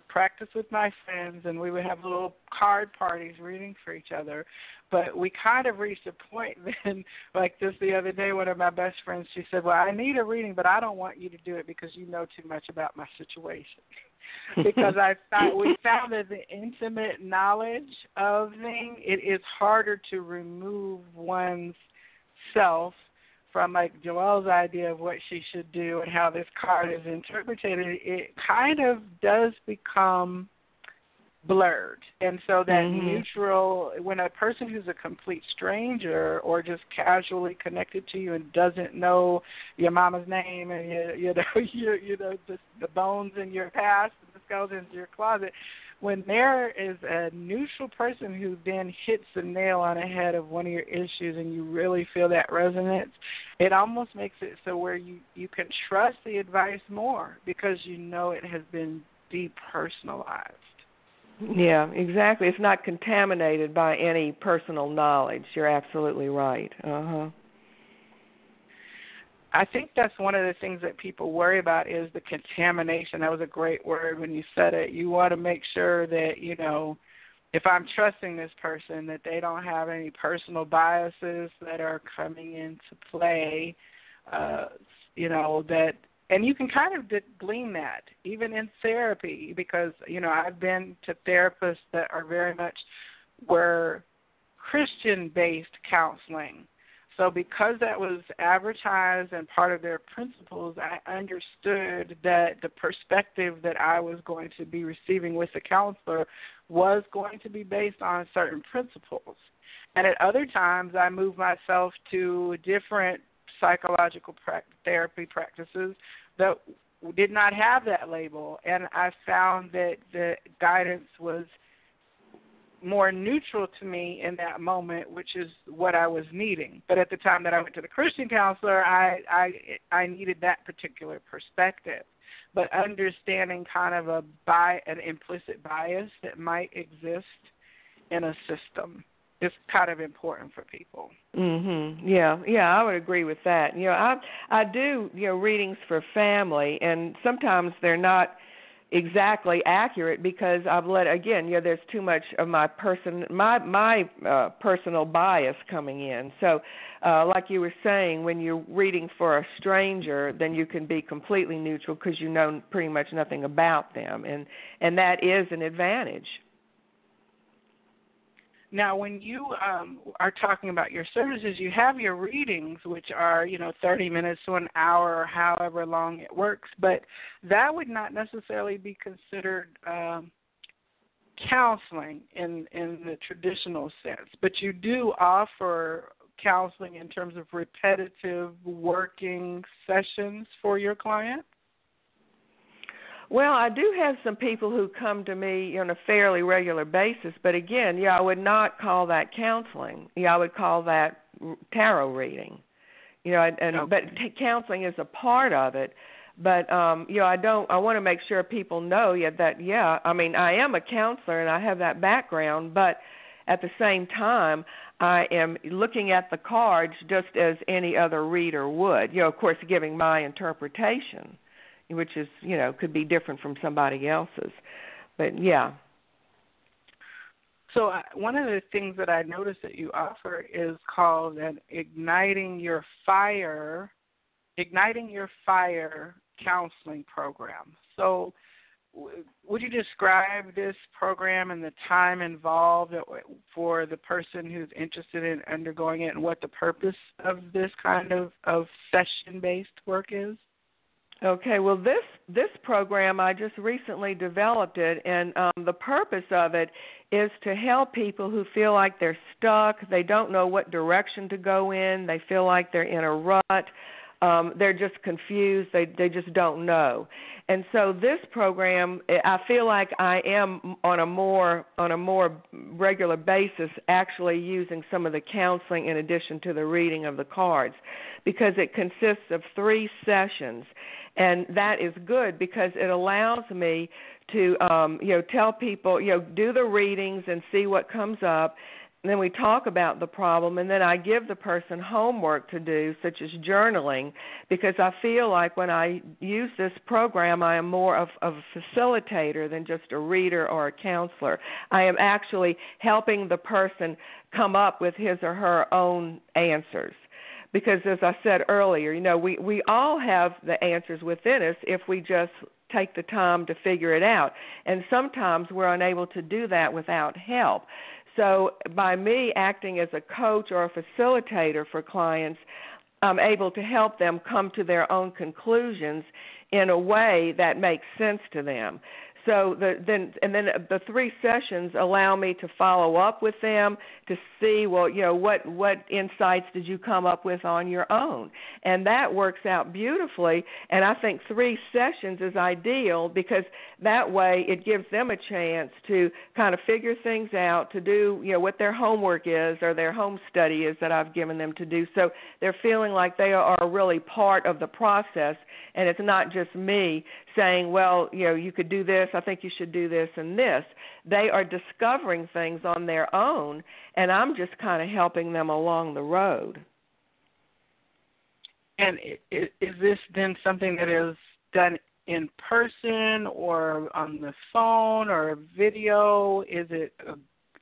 practice with my friends, and we would have little card parties reading for each other. But we kind of reached a point then, like just the other day, one of my best friends, she said, well, I need a reading, but I don't want you to do it because you know too much about my situation. Because we found that the intimate knowledge of things, it is harder to remove one's self from, like Joelle's idea of what she should do and how this card is interpreted. It kind of does become blurred. And so that neutral, when a person who's a complete stranger or just casually connected to you and doesn't know your mama's name and the bones in your past, the skeletons in your closet, when there is a neutral person who then hits the nail on the head of one of your issues and you really feel that resonance, it almost makes it so where you can trust the advice more because you know it has been depersonalized. Yeah, exactly. It's not contaminated by any personal knowledge. You're absolutely right. I think that's one of the things that people worry about is the contamination. That was a great word when you said it. You want to make sure that, if I'm trusting this person, that they don't have any personal biases that are coming into play, and you can kind of glean that even in therapy because, I've been to therapists that are very much were Christian-based counseling. So because that was advertised and part of their principles, I understood that the perspective that I was going to be receiving with the counselor was going to be based on certain principles. And at other times, I moved myself to different psychological therapy practices that did not have that label. And I found that the guidance was more neutral to me in that moment, which is what I was needing. But at the time that I went to the Christian counselor, I needed that particular perspective. But understanding kind of an implicit bias that might exist in a system is kind of important for people. Yeah, I would agree with that. I do readings for family, and sometimes they're not exactly accurate because I've there's too much of my personal bias coming in. So like you were saying, when you're reading for a stranger, then you can be completely neutral because you know pretty much nothing about them, and that is an advantage. Now, when you are talking about your services, you have your readings, which are, 30 minutes to an hour or however long it works, but that would not necessarily be considered counseling in the traditional sense. But you do offer counseling in terms of repetitive working sessions for your client? Well, I do have some people who come to me on a fairly regular basis, but again, I would not call that counseling. I would call that tarot reading. But counseling is a part of it. But I want to make sure people know that I am a counselor and I have that background, but at the same time, I am looking at the cards just as any other reader would. Of course, giving my interpretation, which is, could be different from somebody else's. But, yeah. So one of the things that I noticed that you offer is called an Igniting Your Fire counseling program. So would you describe this program and the time involved for the person who's interested in undergoing it and what the purpose of this kind of session-based work is? Okay, well, this program, I just recently developed it, and the purpose of it is to help people who feel like they're stuck, they don't know what direction to go in, they feel like they're in a rut, they're just confused, they just don't know. And so this program, I feel like I am on a more regular basis actually using some of the counseling in addition to the reading of the cards, because it consists of 3 sessions. And that is good because it allows me to, tell people, do the readings and see what comes up. And then we talk about the problem, and then I give the person homework to do, such as journaling, because I feel like when I use this program, I am more of a facilitator than just a reader or a counselor. I am actually helping the person come up with his or her own answers. Because, as I said earlier, we all have the answers within us if we just take the time to figure it out. And sometimes we're unable to do that without help. So by me acting as a coach or a facilitator for clients, I'm able to help them come to their own conclusions in a way that makes sense to them. So then the 3 sessions allow me to follow up with them to see, well, what insights did you come up with on your own? And that works out beautifully. And I think 3 sessions is ideal because that way it gives them a chance to kind of figure things out, to do, what their homework is or their home study is that I've given them to do. So they're feeling like they are really part of the process, and it's not just me saying, well, you could do this, I think you should do this and this. They are discovering things on their own, and I'm just kind of helping them along the road. And is this then something that is done in person or on the phone or video? Is it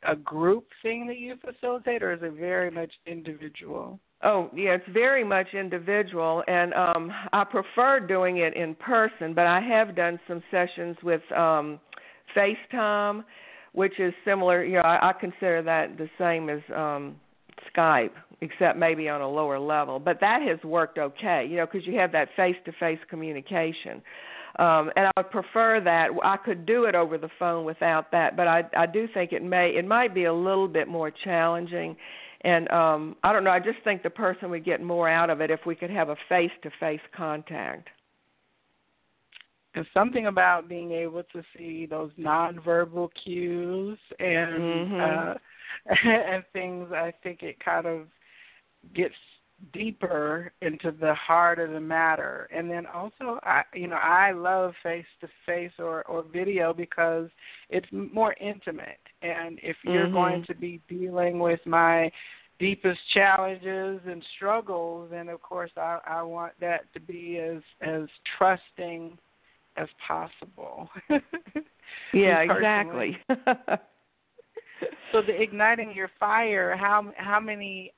a group thing that you facilitate, or is it very much individual? Oh, yeah, it's very much individual, and I prefer doing it in person, but I have done some sessions with FaceTime, which is similar. I consider that the same as Skype, except maybe on a lower level. But that has worked okay, because you have that face-to-face communication. And I would prefer that. I could do it over the phone without that, but I do think it might be a little bit more challenging. And I don't know, I just think the person would get more out of it if we could have a face-to-face contact. There's something about being able to see those nonverbal cues and and things. I think it kind of gets deeper into the heart of the matter. And then also, I love face-to-face or video because it's more intimate. And if you're going to be dealing with my deepest challenges and struggles, then of course I want that to be as trusting as possible. Yeah, exactly. So the Igniting Your Fire, how many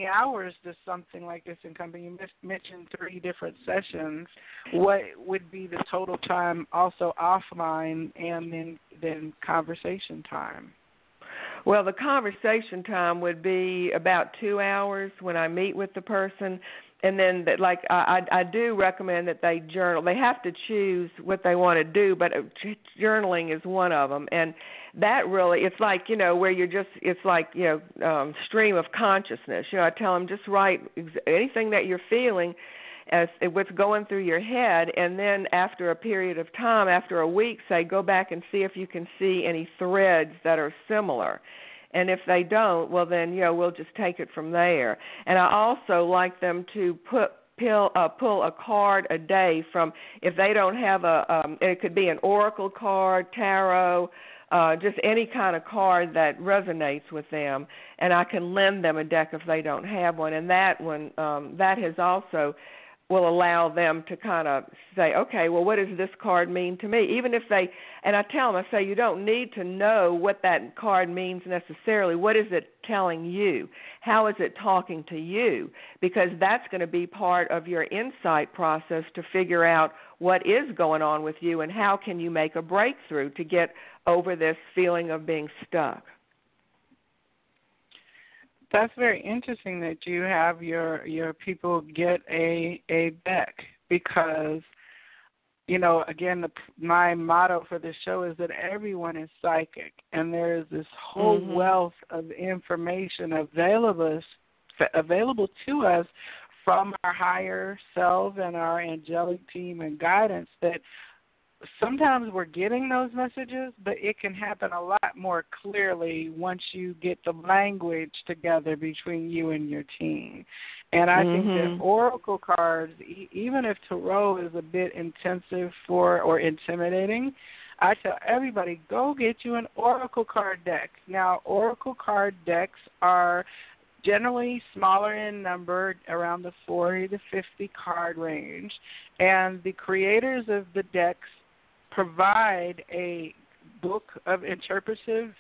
hours does something like this encompass? You mentioned 3 different sessions. What would be the total time also offline and then conversation time? Well, the conversation time would be about 2 hours when I meet with the person. And then, I do recommend that they journal. They have to choose what they want to do, but journaling is one of them. And that really, it's like, where you're just, it's like, stream of consciousness. I tell them just write anything that you're feeling as what's going through your head, and then after a period of time, after a week, say, go back and see if you can see any threads that are similar. And if they don't, well, then, we'll just take it from there. And I also like them to pull a card a day from, if they don't have it could be an oracle card, tarot, just any kind of card that resonates with them, and I can lend them a deck if they don't have one. And that one, that has also will allow them to kind of say, okay, well, what does this card mean to me? Even if they, and I tell them, I say, you don't need to know what that card means necessarily. What is it telling you? How is it talking to you? Because that's going to be part of your insight process to figure out what is going on with you and how can you make a breakthrough to get over this feeling of being stuck. That's very interesting that you have your people get a deck because, you know, again, my motto for this show is that everyone is psychic, and there is this whole wealth of information available to us from our higher self and our angelic team and guidance that sometimes we're getting those messages, but it can happen a lot more clearly once you get the language together between you and your team. And I think that oracle cards, even if tarot is a bit intensive or intimidating, I tell everybody, go get you an oracle card deck. Now, oracle card decks are generally smaller in number, around the 40 to 50 card range, and the creators of the decks provide a book of interpretive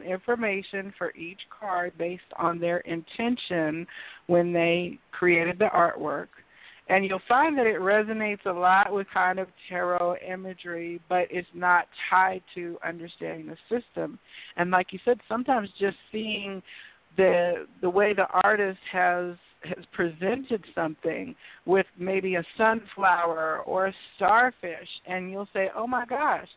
information for each card based on their intention when they created the artwork. And you'll find that it resonates a lot with kind of tarot imagery, but it's not tied to understanding the system. And like you said, sometimes just seeing the way the artist has presented something with maybe a sunflower or a starfish, and you'll say, oh my gosh,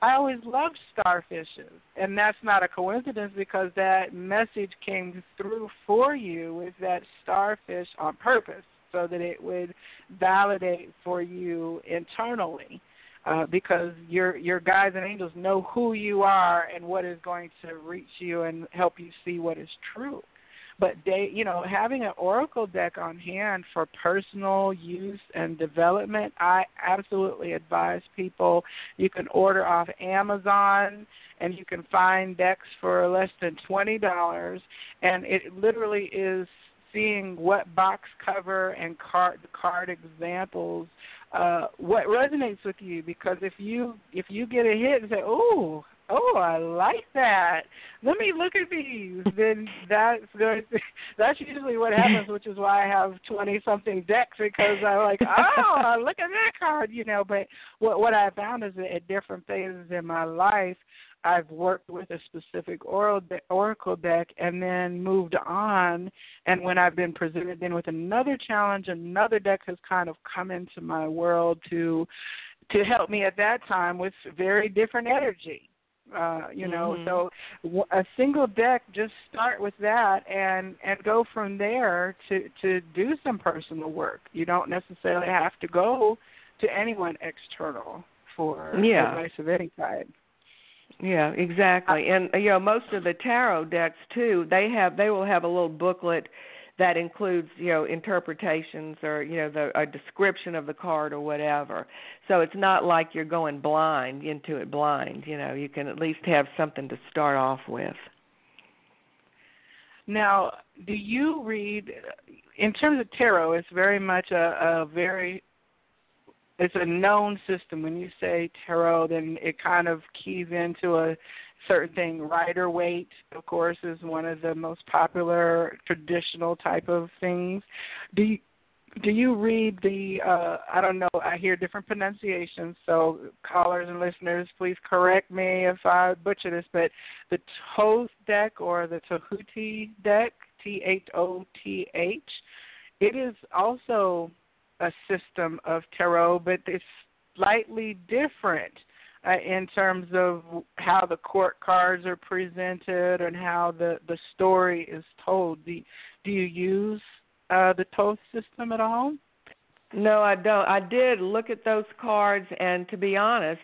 I always loved starfishes. And that's not a coincidence because that message came through for you with that starfish on purpose so that it would validate for you internally. Because your guides and angels know who you are and what is going to reach you and help you see what is true. But having an oracle deck on hand for personal use and development, I absolutely advise people. You can order off Amazon, and you can find decks for less than $20, and it literally is seeing what box cover and card examples what resonates with you. Because if you get a hit and say, oh, I like that, let me look at these, then that's usually what happens, which is why I have 20-something decks, because I'm like, oh, look at that card, But what I found is that at different phases in my life, I've worked with a specific oracle deck and then moved on, and when I've been presented then with another challenge, another deck has kind of come into my world to help me at that time with very different energy. So a single deck, just start with that and go from there to do some personal work. You don't necessarily have to go to anyone external for advice of any kind. Yeah, exactly. And most of the tarot decks too, they will have a little booklet that includes, interpretations or, a description of the card or whatever. So it's not like you're going into it blind. You can at least have something to start off with. Now, do you read, in terms of tarot, it's very much it's a known system. When you say tarot, then it kind of keys into a certain thing. Rider-Waite, of course, is one of the most popular traditional type of things. Do you read the, I don't know, I hear different pronunciations, so callers and listeners, please correct me if I butcher this, but the Thoth deck or the Tahuti deck, Thoth, it is also a system of tarot, but it's slightly different in terms of how the court cards are presented and how the story is told. Do you use the Thoth system at all? No, I don't. I did look at those cards, and to be honest,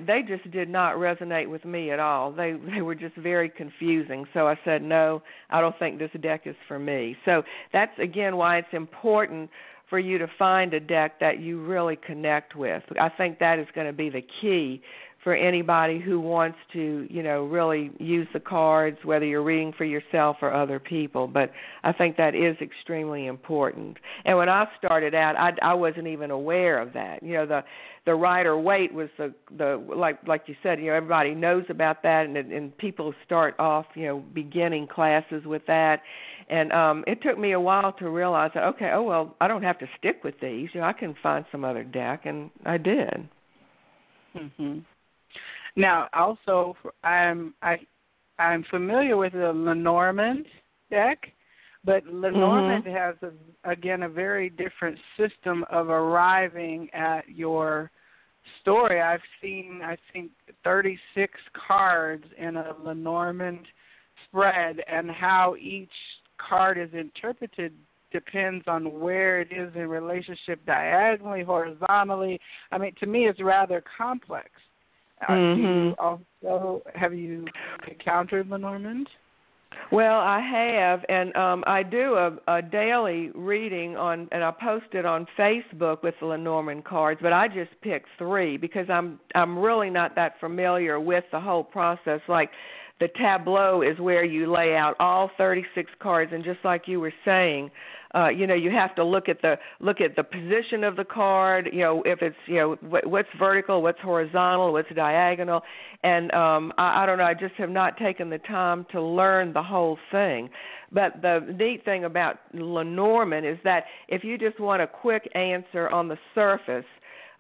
they just did not resonate with me at all. They were just very confusing. So I said, no, I don't think this deck is for me. So that's, again, why it's important for you to find a deck that you really connect with. I think that is going to be the key for anybody who wants to, really use the cards, whether you're reading for yourself or other people. But I think that is extremely important. And when I started out, I wasn't even aware of that. The Rider-Waite was the like you said, everybody knows about that, and people start off, beginning classes with that. And it took me a while to realize that, okay, I don't have to stick with these. I can find some other deck, and I did. Mm-hmm. Now, also, I'm familiar with the Lenormand deck, but Lenormand has, a very different system of arriving at your story. I've seen, I think, 36 cards in a Lenormand spread, and how each card is interpreted depends on where it is in relationship diagonally, horizontally. I mean, to me, it's rather complex. Have you encountered Lenormand? Well, I have, and I do a daily reading and I post it on Facebook with the Lenormand cards, but I just pick 3 because I'm really not that familiar with the whole process. Like, the tableau is where you lay out all 36 cards, and just like you were saying, you have to look at the position of the card. If it's what's vertical, what's horizontal, what's diagonal, and I don't know. I just have not taken the time to learn the whole thing. But the neat thing about Lenormand is that if you just want a quick answer on the surface,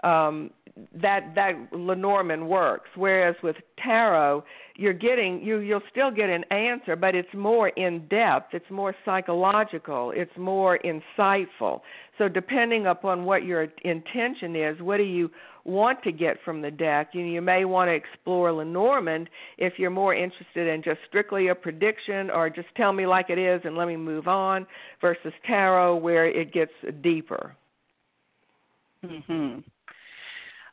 that Lenormand works. Whereas with tarot, you'll still get an answer, but it's more in depth, it's more psychological, it's more insightful. So depending upon what your intention is, what do you want to get from the deck? You may want to explore Lenormand if you're more interested in just strictly a prediction or just tell me like it is and let me move on, versus tarot where it gets deeper. Mm-hmm.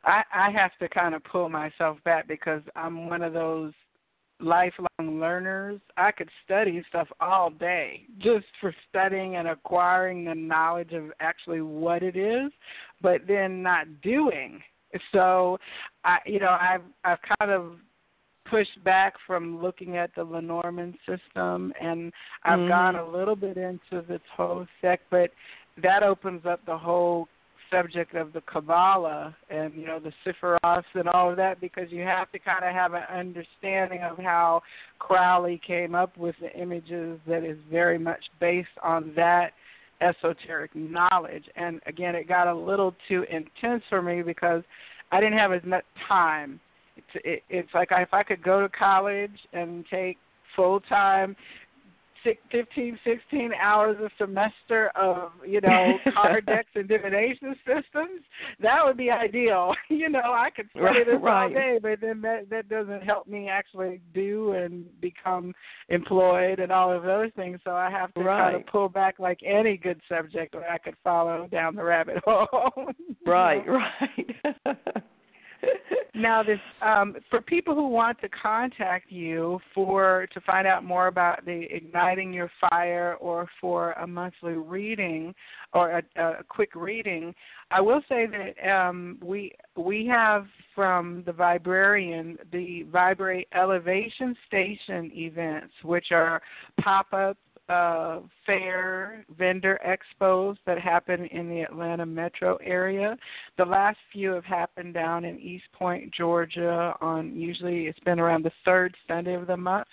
I have to kind of pull myself back because I'm one of those lifelong learners. I could study stuff all day just for studying and acquiring the knowledge of actually what it is, but then not doing. So, I've kind of pushed back from looking at the Lenormand system, and I've gone a little bit into the Tosec, but that opens up the whole subject of the Kabbalah and, the Sephiroths and all of that, because you have to kind of have an understanding of how Crowley came up with the images that is very much based on that esoteric knowledge. And, again, it got a little too intense for me because I didn't have as much time. It's like if I could go to college and take full-time 15, 16 hours a semester of, card decks and divination systems, that would be ideal. I could study this all day, but then that doesn't help me actually do and become employed and all of those things. So I have to kind of pull back like any good subject where I could follow down the rabbit hole. Right. Now, this for people who want to contact you to find out more about the Igniting Your Fire or for a monthly reading or a quick reading, I will say that we have from the Viberarian the Vibrate Elevation Station events, which are pop-up fair vendor expos that happen in the Atlanta metro area. The last few have happened down in East Point, Georgia usually it's been around the third Sunday of the month.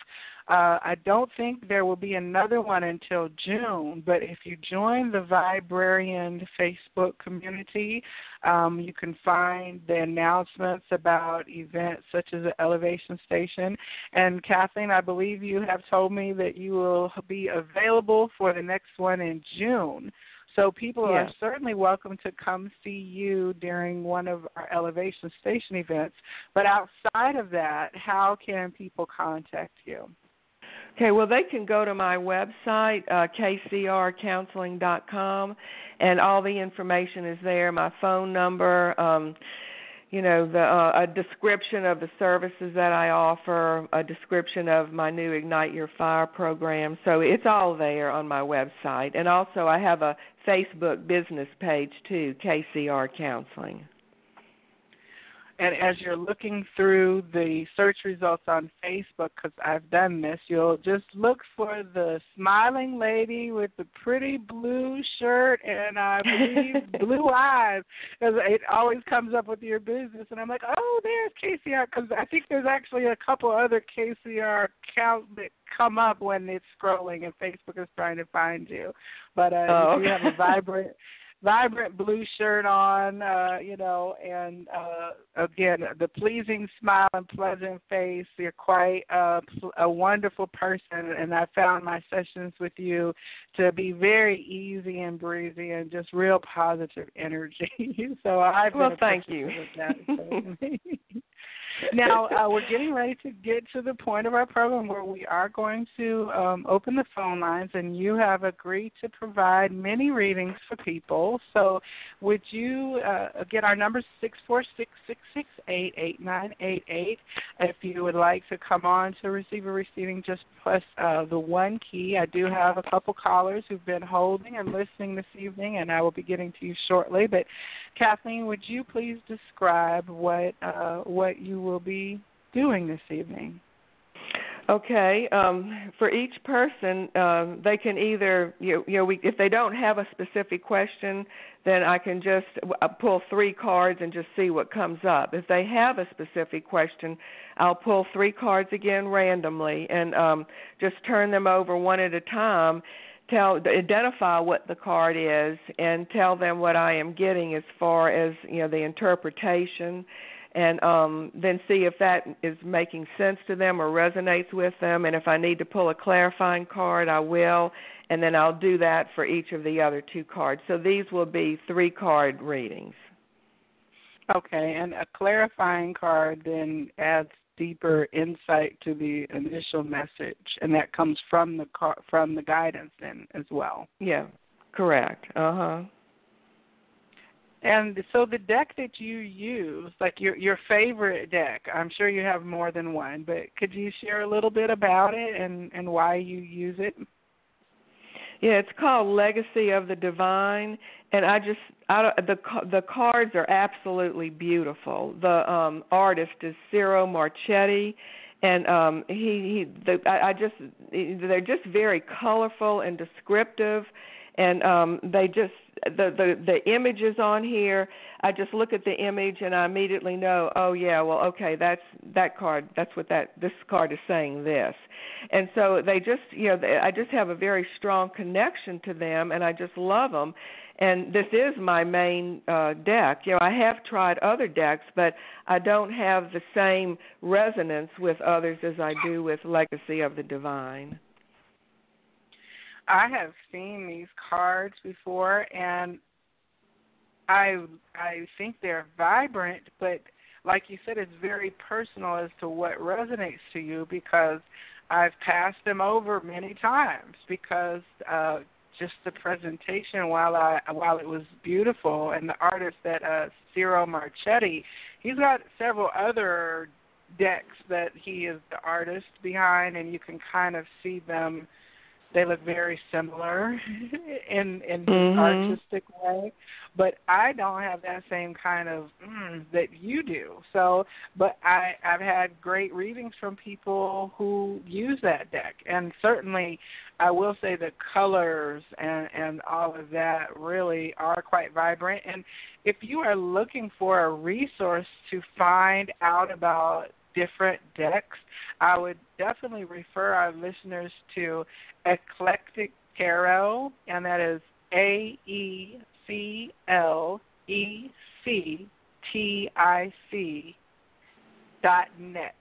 I don't think there will be another one until June, but if you join the Viberarian Facebook community, you can find the announcements about events such as the Elevation Station. And Kathleen, I believe you have told me that you will be available for the next one in June. So people are certainly welcome to come see you during one of our Elevation Station events. But outside of that, how can people contact you? Okay, well, they can go to my website, kcrcounseling.com, and all the information is there, my phone number, a description of the services that I offer, a description of my new Ignite Your Fire program. So it's all there on my website. And also I have a Facebook business page, too, KCR Counseling. And as you're looking through the search results on Facebook, because I've done this, you'll just look for the smiling lady with the pretty blue shirt and I believe blue eyes. It always comes up with your business. And I'm like, oh, there's KCR, because I think there's actually a couple other KCR accounts that come up when it's scrolling and Facebook is trying to find you. But you have a vibrant blue shirt on, and again, the pleasing smile and pleasant face. You're quite a wonderful person, and I found my sessions with you to be very easy and breezy and just real positive energy. So I've been thank you. Now, we're getting ready to get to the point of our program where we are going to open the phone lines, and you have agreed to provide many readings for people. So would you, again, our number is 646-668-8988. If you would like to come on to receive a receiving, just press the 1 key. I do have a couple callers who've been holding and listening this evening, and I will be getting to you shortly. But Kathleen, would you please describe what you will be doing this evening? Okay. For each person, they can either, if they don't have a specific question, then I can just pull 3 cards and just see what comes up. If they have a specific question, I'll pull 3 cards again randomly and just turn them over one at a time. Identify what the card is and tell them what I am getting as far as the interpretation, and then see if that is making sense to them or resonates with them. And if I need to pull a clarifying card, I will, and then I'll do that for each of the other 2 cards. So these will be 3-card readings. Okay, and a clarifying card then adds deeper insight to the initial message, and that comes from the guidance then as well. Yeah, correct. And so the deck that you use, like your favorite deck, I'm sure you have more than one, but could you share a little bit about it and why you use it? Yeah, it's called Legacy of the Divine, and the cards are absolutely beautiful. The artist is Ciro Marchetti, and they're just very colorful and descriptive, and the images on here, I just look at the image and I immediately know, oh yeah, well okay, that's that card. That's what this card is saying this, and so they just, I just have a very strong connection to them, and I just love them. And this is my main deck. I have tried other decks, but I don't have the same resonance with others as I do with Legacy of the Divine. I have seen these cards before, and I think they're vibrant, but like you said, it's very personal as to what resonates to you, because I've passed them over many times because just the presentation, while it was beautiful, and the artist that Ciro Marchetti, he's got several other decks that he is the artist behind, and you can kind of see them. They look very similar in his artistic way, but I don't have that same kind of that you do. So, but I've had great readings from people who use that deck, and certainly I will say the colors and all of that really are quite vibrant. And if you are looking for a resource to find out about different decks, I would definitely refer our listeners to Eclectic Tarot, and that is AECLECTIC.net.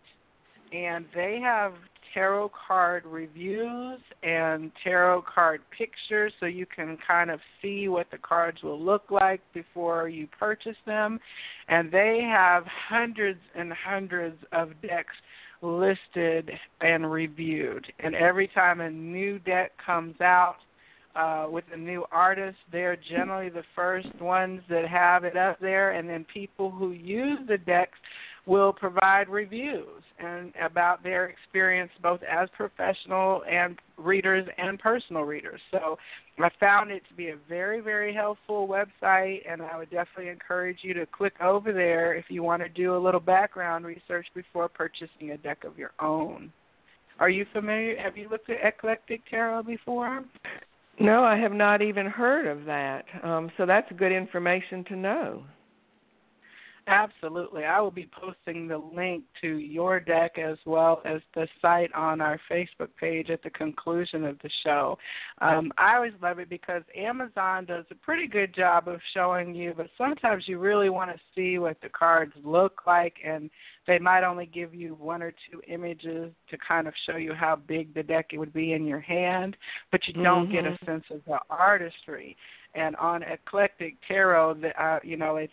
And they have tarot card reviews and tarot card pictures, so you can kind of see what the cards will look like before you purchase them. And they have hundreds and hundreds of decks listed and reviewed. And every time a new deck comes out with a new artist, they're generally the first ones that have it up there. And then people who use the decks will provide reviews and about their experience both as professional and readers and personal readers. So I found it to be a very, very helpful website, and I would definitely encourage you to click over there if you want to do a little background research before purchasing a deck of your own. Are you familiar? Have you looked at Eclectic Tarot before? No, I have not even heard of that. So that's good information to know. Absolutely. I will be posting the link to your deck as well as the site on our Facebook page at the conclusion of the show. I always love it because Amazon does a pretty good job of showing you, but sometimes you really want to see what the cards look like, and they might only give you one or two images to kind of show you how big the deck would be in your hand, but you don't get a sense of the artistry. And on Eclectic Tarot, at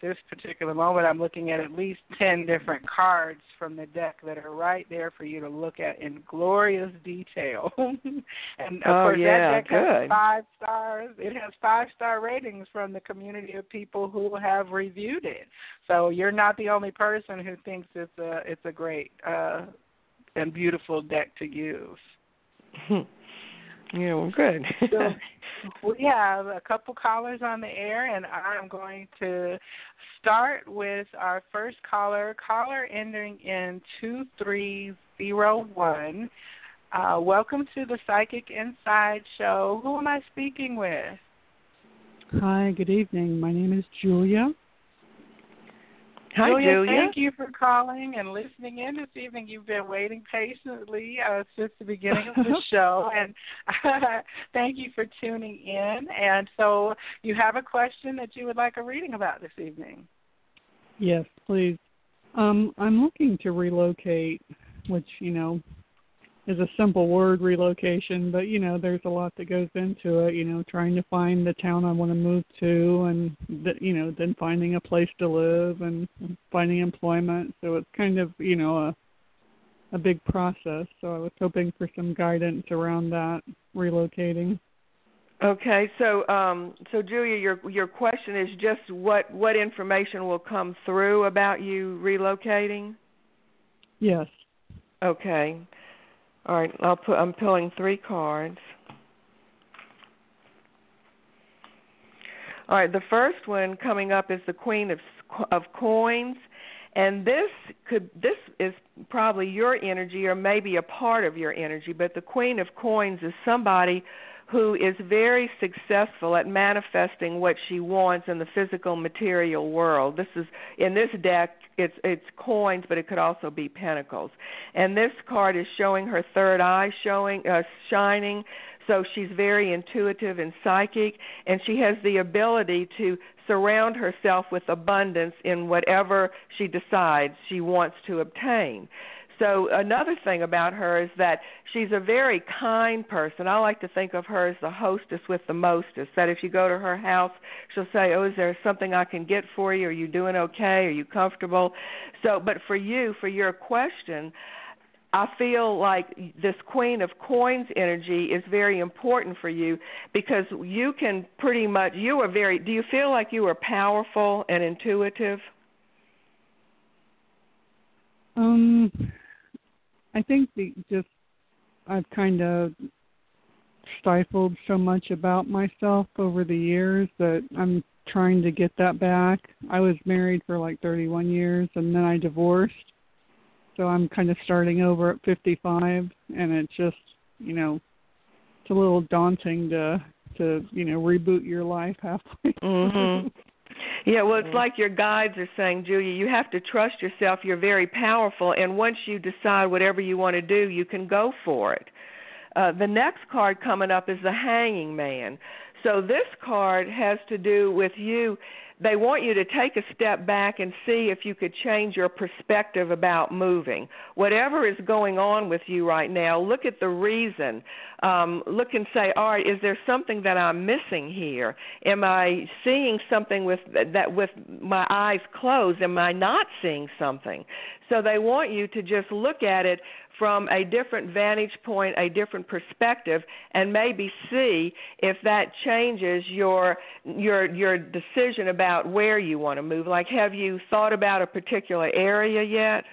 this particular moment, I'm looking at least 10 different cards from the deck that are right there for you to look at in glorious detail. And, of course, that deck has 5 stars. It has 5-star ratings from the community of people who have reviewed it. So you're not the only person who thinks it's a great and beautiful deck to use. Yeah, well, good. So we have a couple callers on the air, and I'm going to start with our first caller ending in 2301. Welcome to the Psychic Inside Show. Who am I speaking with? Hi, good evening. My name is Julia. Hi, Julia. Thank you for calling and listening in this evening. You've been waiting patiently since the beginning of the show, and thank you for tuning in. And so you have a question that you would like a reading about this evening. Yes, please. I'm looking to relocate, which, is a simple word, relocation, but, there's a lot that goes into it, trying to find the town I want to move to and, then finding a place to live and finding employment. So it's kind of, a big process. So I was hoping for some guidance around that, relocating. Okay, so Julia, your question is just what information will come through about you relocating? Yes. Okay. All right, I'm pulling 3 cards. All right, the first one coming up is the Queen of Coins, and this is probably your energy or maybe a part of your energy, but the Queen of Coins is somebody who is very successful at manifesting what she wants in the physical material world. This is in this deck. It's coins, but it could also be pentacles. And this card is showing her third eye shining. So she's very intuitive and psychic, and she has the ability to surround herself with abundance in whatever she decides she wants to obtain. So another thing about her is that she's a very kind person. I like to think of her as the hostess with the mostest, that if you go to her house, she'll say, is there something I can get for you? Are you doing okay? Are you comfortable? So, but for you, for your question, I feel like this Queen of Coins energy is very important for you because you can pretty much, do you feel like you are powerful and intuitive? I think I've kind of stifled so much about myself over the years that I'm trying to get that back. I was married for like 31 years and then I divorced. So I'm kind of starting over at 55 and it's just, it's a little daunting to reboot your life halfway. Mm-hmm. Yeah, well, it's like your guides are saying, Julia, you have to trust yourself. You're very powerful, and once you decide whatever you want to do, you can go for it. The next card coming up is the Hanging Man. So this card has to do with you. They want you to take a step back and see if you could change your perspective about moving. Whatever is going on with you right now, look at the reason. Look and say, all right, is there something that I'm missing here? Am I seeing something with my eyes closed? Am I not seeing something? So they want you to just look at it from a different vantage point, a different perspective, and maybe see if that changes your decision about where you want to move. Like, have you thought about a particular area yet?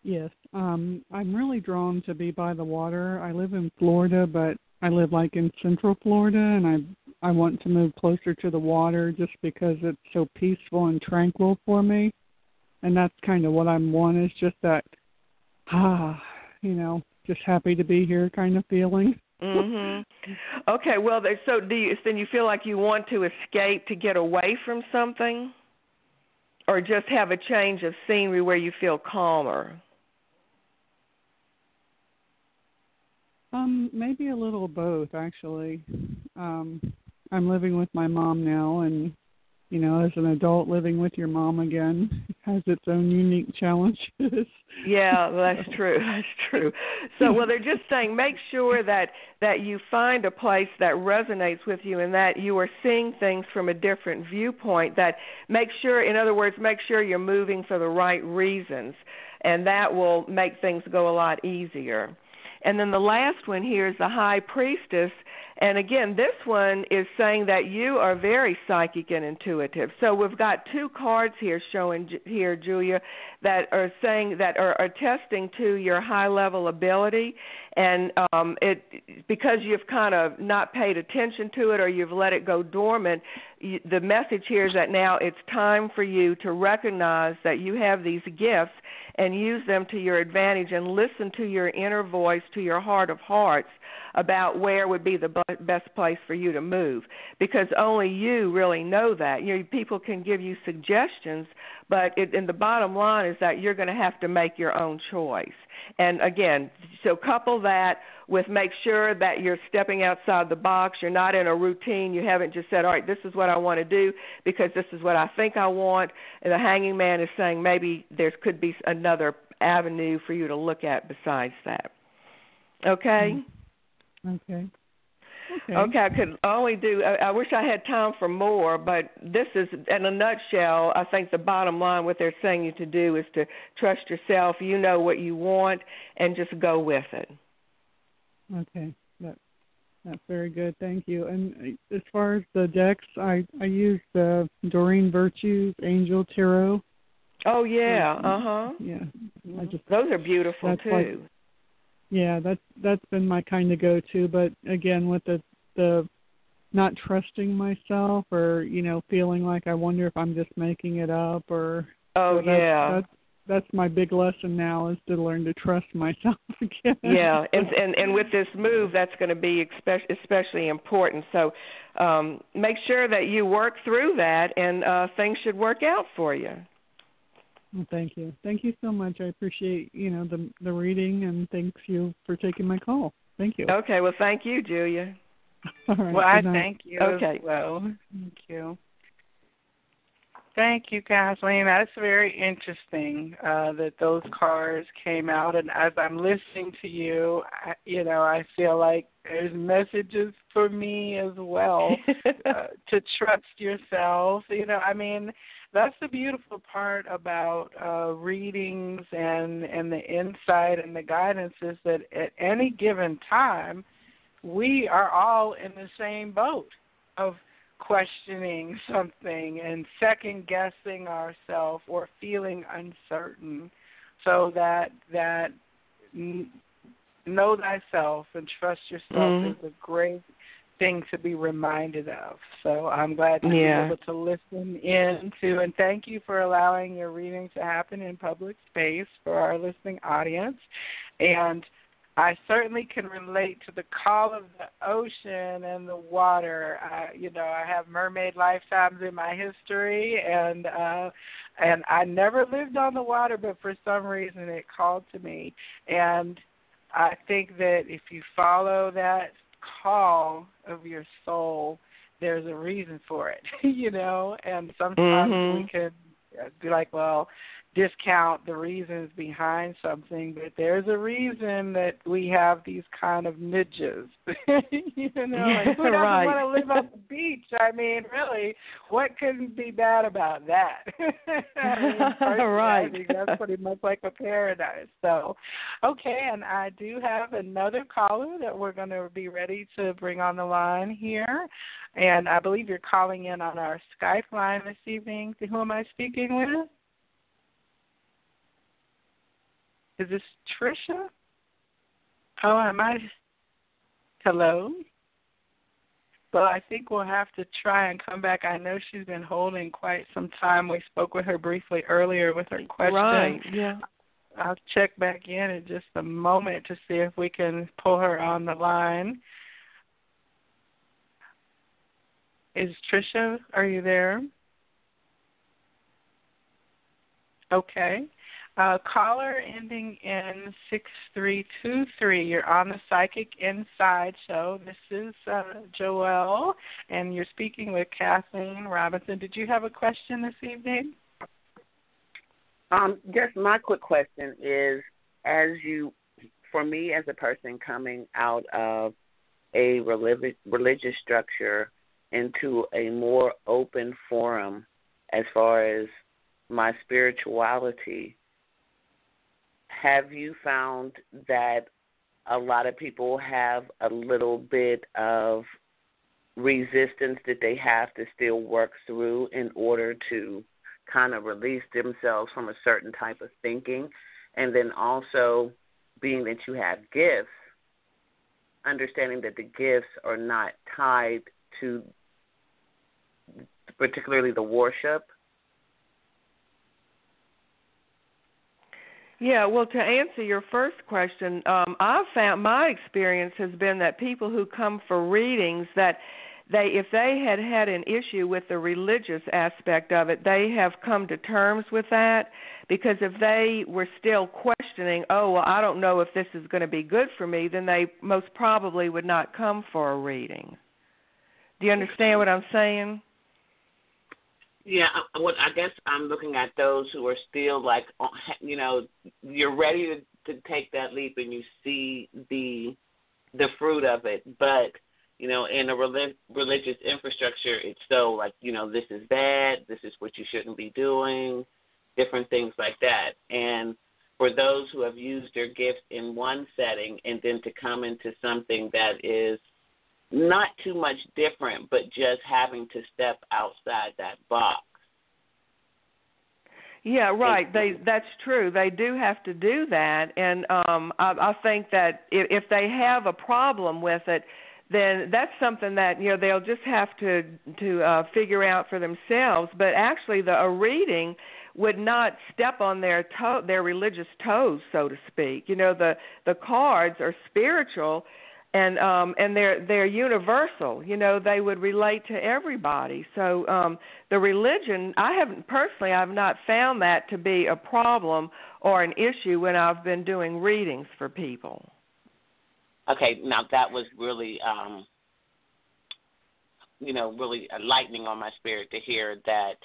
Yes. I'm really drawn to be by the water. I live in Florida, but I live like in central Florida, and I want to move closer to the water just because it's so peaceful and tranquil for me. And that's kind of what I want, is just that, just happy to be here kind of feeling. Mhm. Okay, well, so then you feel like you want to escape to get away from something, or just have a change of scenery where you feel calmer? Maybe a little of both, actually. I'm living with my mom now, and, as an adult, living with your mom again has its own unique challenges. Yeah, that's true. That's true. So, well, they're just saying make sure that you find a place that resonates with you and that you are seeing things from a different viewpoint. That make sure you're moving for the right reasons, and that will make things go a lot easier. And then the last one here is the High Priestess. And again, this one is saying that you are very psychic and intuitive. So we've got two cards here showing here, Julia, that are saying that are attesting to your high-level ability. And because you've kind of not paid attention to it or you've let it go dormant, the message here is that now it's time for you to recognize that you have these gifts and use them to your advantage and listen to your inner voice, to your heart of hearts, about where would be the best place for you to move, because only you really know that. People can give you suggestions, but the bottom line is that you're going to have to make your own choice. And again, so couple that with make sure that you're stepping outside the box. You're not in a routine. You haven't just said, all right, this is what I want to do because this is what I think I want. And the hanging man is saying maybe there could be another avenue for you to look at besides that. Okay? Okay. Okay, I could only do, I wish I had time for more, but this is, in a nutshell, I think the bottom line, what they're saying you to do is to trust yourself, you know what you want, and just go with it. Okay, that's very good, thank you. And as far as the decks, I use the Doreen Virtue's Angel Tarot. Oh, yeah, Yeah. Those are beautiful, too. Yeah, that's been my kind of go-to, but again, with the not trusting myself or, feeling like I wonder if I'm just making it up or... Oh, so that's my big lesson now, is to learn to trust myself again. Yeah, and with this move, that's going to be especially important. So make sure that you work through that, and things should work out for you. Well, thank you. Thank you so much. I appreciate, the reading, and thanks you for taking my call. Thank you. Okay, well, thank you, Julia. All right, well, I thank you as well. Thank you. Thank you, Kathleen. That's very interesting that those cards came out. And as I'm listening to you, I feel like there's messages for me as well to trust yourself. That's the beautiful part about readings and the insight and the guidance is that at any given time, we are all in the same boat of questioning something and second-guessing ourselves or feeling uncertain. So that know thyself and trust yourself is a great thing to be reminded of. So I'm glad to be able to listen in to, and thank you for allowing your reading to happen in public space for our listening audience. And I certainly can relate to the call of the ocean and the water. I have mermaid lifetimes in my history, and I never lived on the water, but for some reason it called to me. And I think that if you follow that call of your soul, there's a reason for it, and sometimes we can be like, well, discount the reasons behind something, but there's a reason that we have these kind of nudges. You know, like, who doesn't want to live on the beach? I mean, really, what could be bad about that? I mean, right. I think that's pretty much like a paradise. So, okay, and I do have another caller that we're going to be ready to bring on the line here, and I believe you're calling in on our Skype line this evening. Who am I speaking with? Is this Tricia? Oh, am I? Hello? Well, I think we'll have to try and come back. I know she's been holding quite some time. We spoke with her briefly earlier with her question. Right, yeah. I'll check back in just a moment to see if we can pull her on the line. Is Tricia, are you there? Okay. Caller ending in 6323. You're on the Psychic Inside Show. This is Joelle, and you're speaking with Kathleen Robinson. Did you have a question this evening? Just my quick question is, for me as a person coming out of a religious structure into a more open forum as far as my spirituality, have you found that a lot of people have a little bit of resistance that they have to still work through in order to kind of release themselves from a certain type of thinking? And then also, being that you have gifts, understanding that the gifts are not tied to particularly the worship. Yeah, well, to answer your first question, I've found my experience has been that people who come for readings, that if they had had an issue with the religious aspect of it, they have come to terms with that, because if they were still questioning, oh, well, I don't know if this is going to be good for me, then they most probably would not come for a reading. Do you understand what I'm saying? Yeah, I guess I'm looking at those who are still like, you know, you're ready to take that leap and you see the fruit of it, but, you know, in a religious infrastructure, it's so like, you know, this is bad, this is what you shouldn't be doing, different things like that. And for those who have used their gifts in one setting and then to come into something that is not too much different, but just having to step outside that box. Yeah, right. That's true. They do have to do that, and I think that if they have a problem with it, then that's something that, you know, they'll just have to figure out for themselves. But actually, a reading would not step on their religious toes, so to speak. You know, the cards are spiritual. And they're universal. You know, they would relate to everybody. So the religion, I've not found that to be a problem or an issue when I've been doing readings for people. Okay, now that was really, you know, really enlightening on my spirit to hear that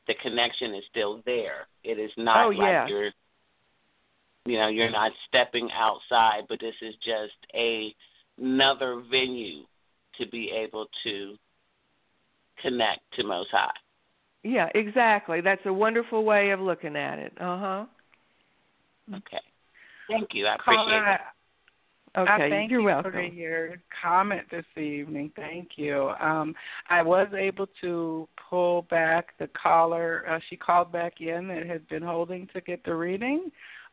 the connection is still there. It is not like you're not stepping outside, but this is just another venue to be able to connect to Most High. Yeah, exactly. That's a wonderful way of looking at it. Uh-huh. Okay. Thank you. I appreciate it. Okay, thank you're you welcome. for your comment this evening. Thank you. I was able to pull back the caller. She called back in and had been holding to get the reading.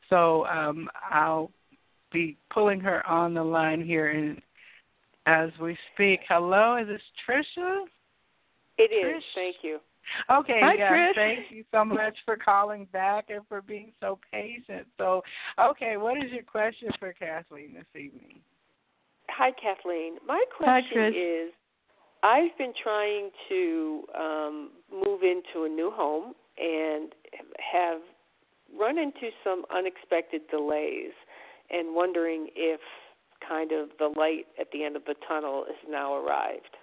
So I'll be pulling her on the line here as we speak. Hello, is this Tricia? It is. Thank you. Okay, Hi, yes, Trish. thank you so much for calling back and for being so patient. So, okay, what is your question for Kathleen this evening? Hi, Kathleen. My question is, I've been trying to move into a new home and have run into some unexpected delays and wondering if kind of the light at the end of the tunnel has now arrived.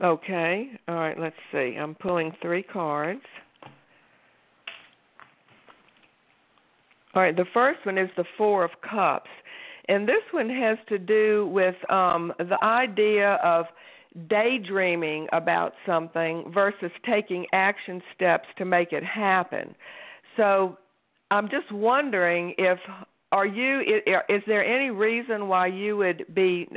Okay. All right, let's see. I'm pulling 3 cards. All right, the first one is the Four of Cups. And this one has to do with the idea of daydreaming about something versus taking action steps to make it happen. So I'm just wondering is there any reason why you would be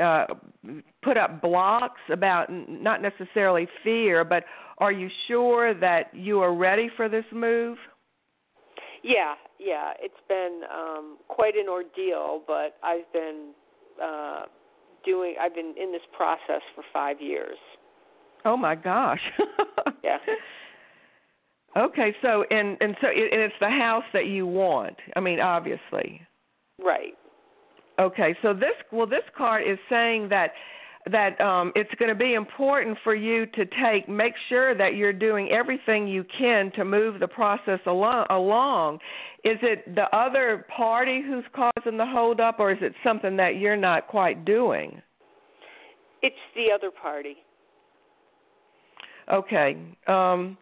put up blocks about not necessarily fear, but are you sure that you are ready for this move? Yeah, it's been quite an ordeal, but I've been in this process for 5 years. Oh my gosh. Yeah. Okay, so and it's the house that you want. I mean, obviously. Right. Okay, so this card is saying that it's going to be important for you to make sure that you're doing everything you can to move the process along. Is it the other party who's causing the holdup, or is it something that you're not quite doing? It's the other party. Okay. All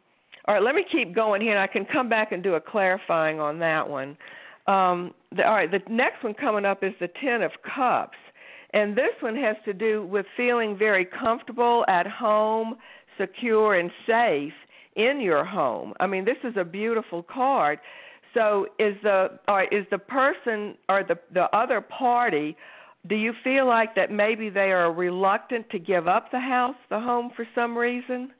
right, let me keep going here, and I can come back and do a clarifying on that one. All right, the next one coming up is the Ten of Cups. And this one has to do with feeling very comfortable at home, secure and safe in your home. I mean, this is a beautiful card. So is the person or the other party, do you feel like that maybe they are reluctant to give up the house, the home, for some reason?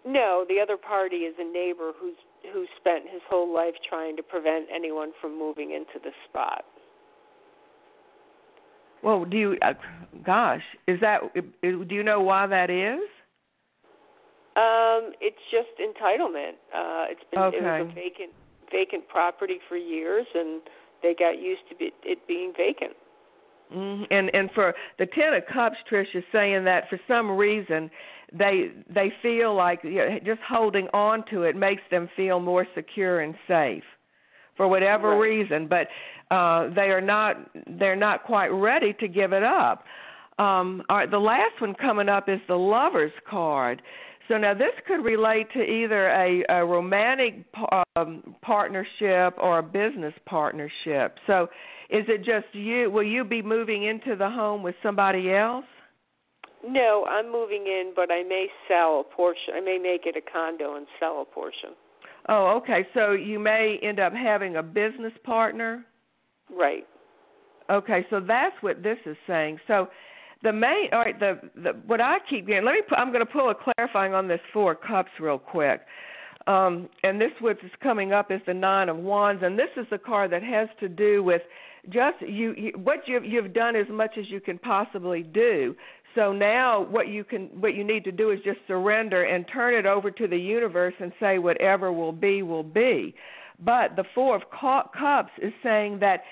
No, the other party is a neighbor who's spent his whole life trying to prevent anyone from moving into this spot. Well, do you know why that is? It's just entitlement. It was a vacant property for years, and they got used to it being vacant. Mm-hmm. And for the Ten of Cups, Trish is saying that for some reason they feel like just holding on to it makes them feel more secure and safe for whatever reason, but they're not quite ready to give it up. All right, the last one coming up is the Lover's card. So now this could relate to either a romantic partnership or a business partnership. So is it just you? Will you be moving into the home with somebody else? No, I'm moving in, but I may sell a portion. I may make it a condo and sell a portion. Oh, okay. So you may end up having a business partner? Right. Okay, so that's what this is saying. So what I keep getting, I'm going to pull a clarifying on this Four of Cups real quick. And this what's coming up is the Nine of Wands, and this is the card that has to do with just what you've done as much as you can possibly do. So now what you need to do is just surrender and turn it over to the universe and say whatever will be, will be. But the Four of Cups is saying that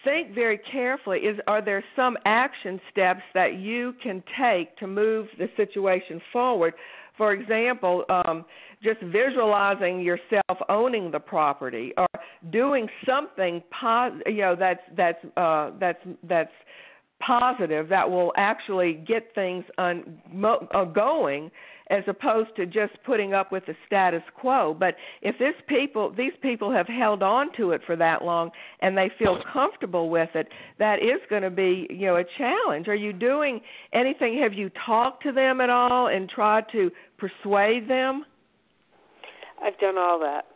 think very carefully. Are there some action steps that you can take to move the situation forward? For example, just visualizing yourself owning the property, or doing something that's positive that will actually get things going, as opposed to just putting up with the status quo. But if these people have held on to it for that long and they feel comfortable with it, that is going to be, a challenge. Are you doing anything? Have you talked to them at all and tried to persuade them? I've done all that.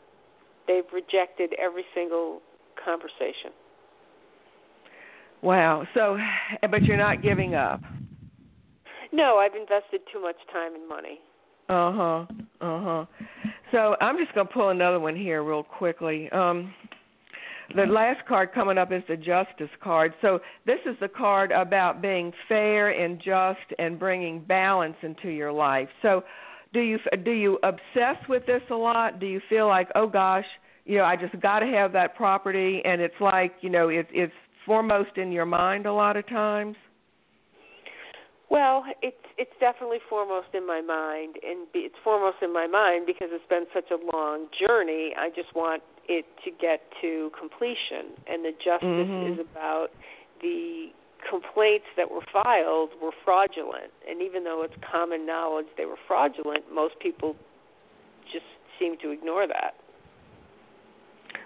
They've rejected every single conversation. Wow. So, but you're not giving up. No, I've invested too much time and money. So I'm just going to pull another one here real quickly. The last card coming up is the Justice card. So this is the card about being fair and just and bringing balance into your life. So do you obsess with this a lot? Do you feel like, oh gosh, I just got to have that property, and it's like, it's foremost in your mind a lot of times? Well, it's definitely foremost in my mind, and it's foremost in my mind because it's been such a long journey. I just want it to get to completion, and the justice is about the complaints that were filed were fraudulent, and even though it's common knowledge they were fraudulent, most people just seem to ignore that.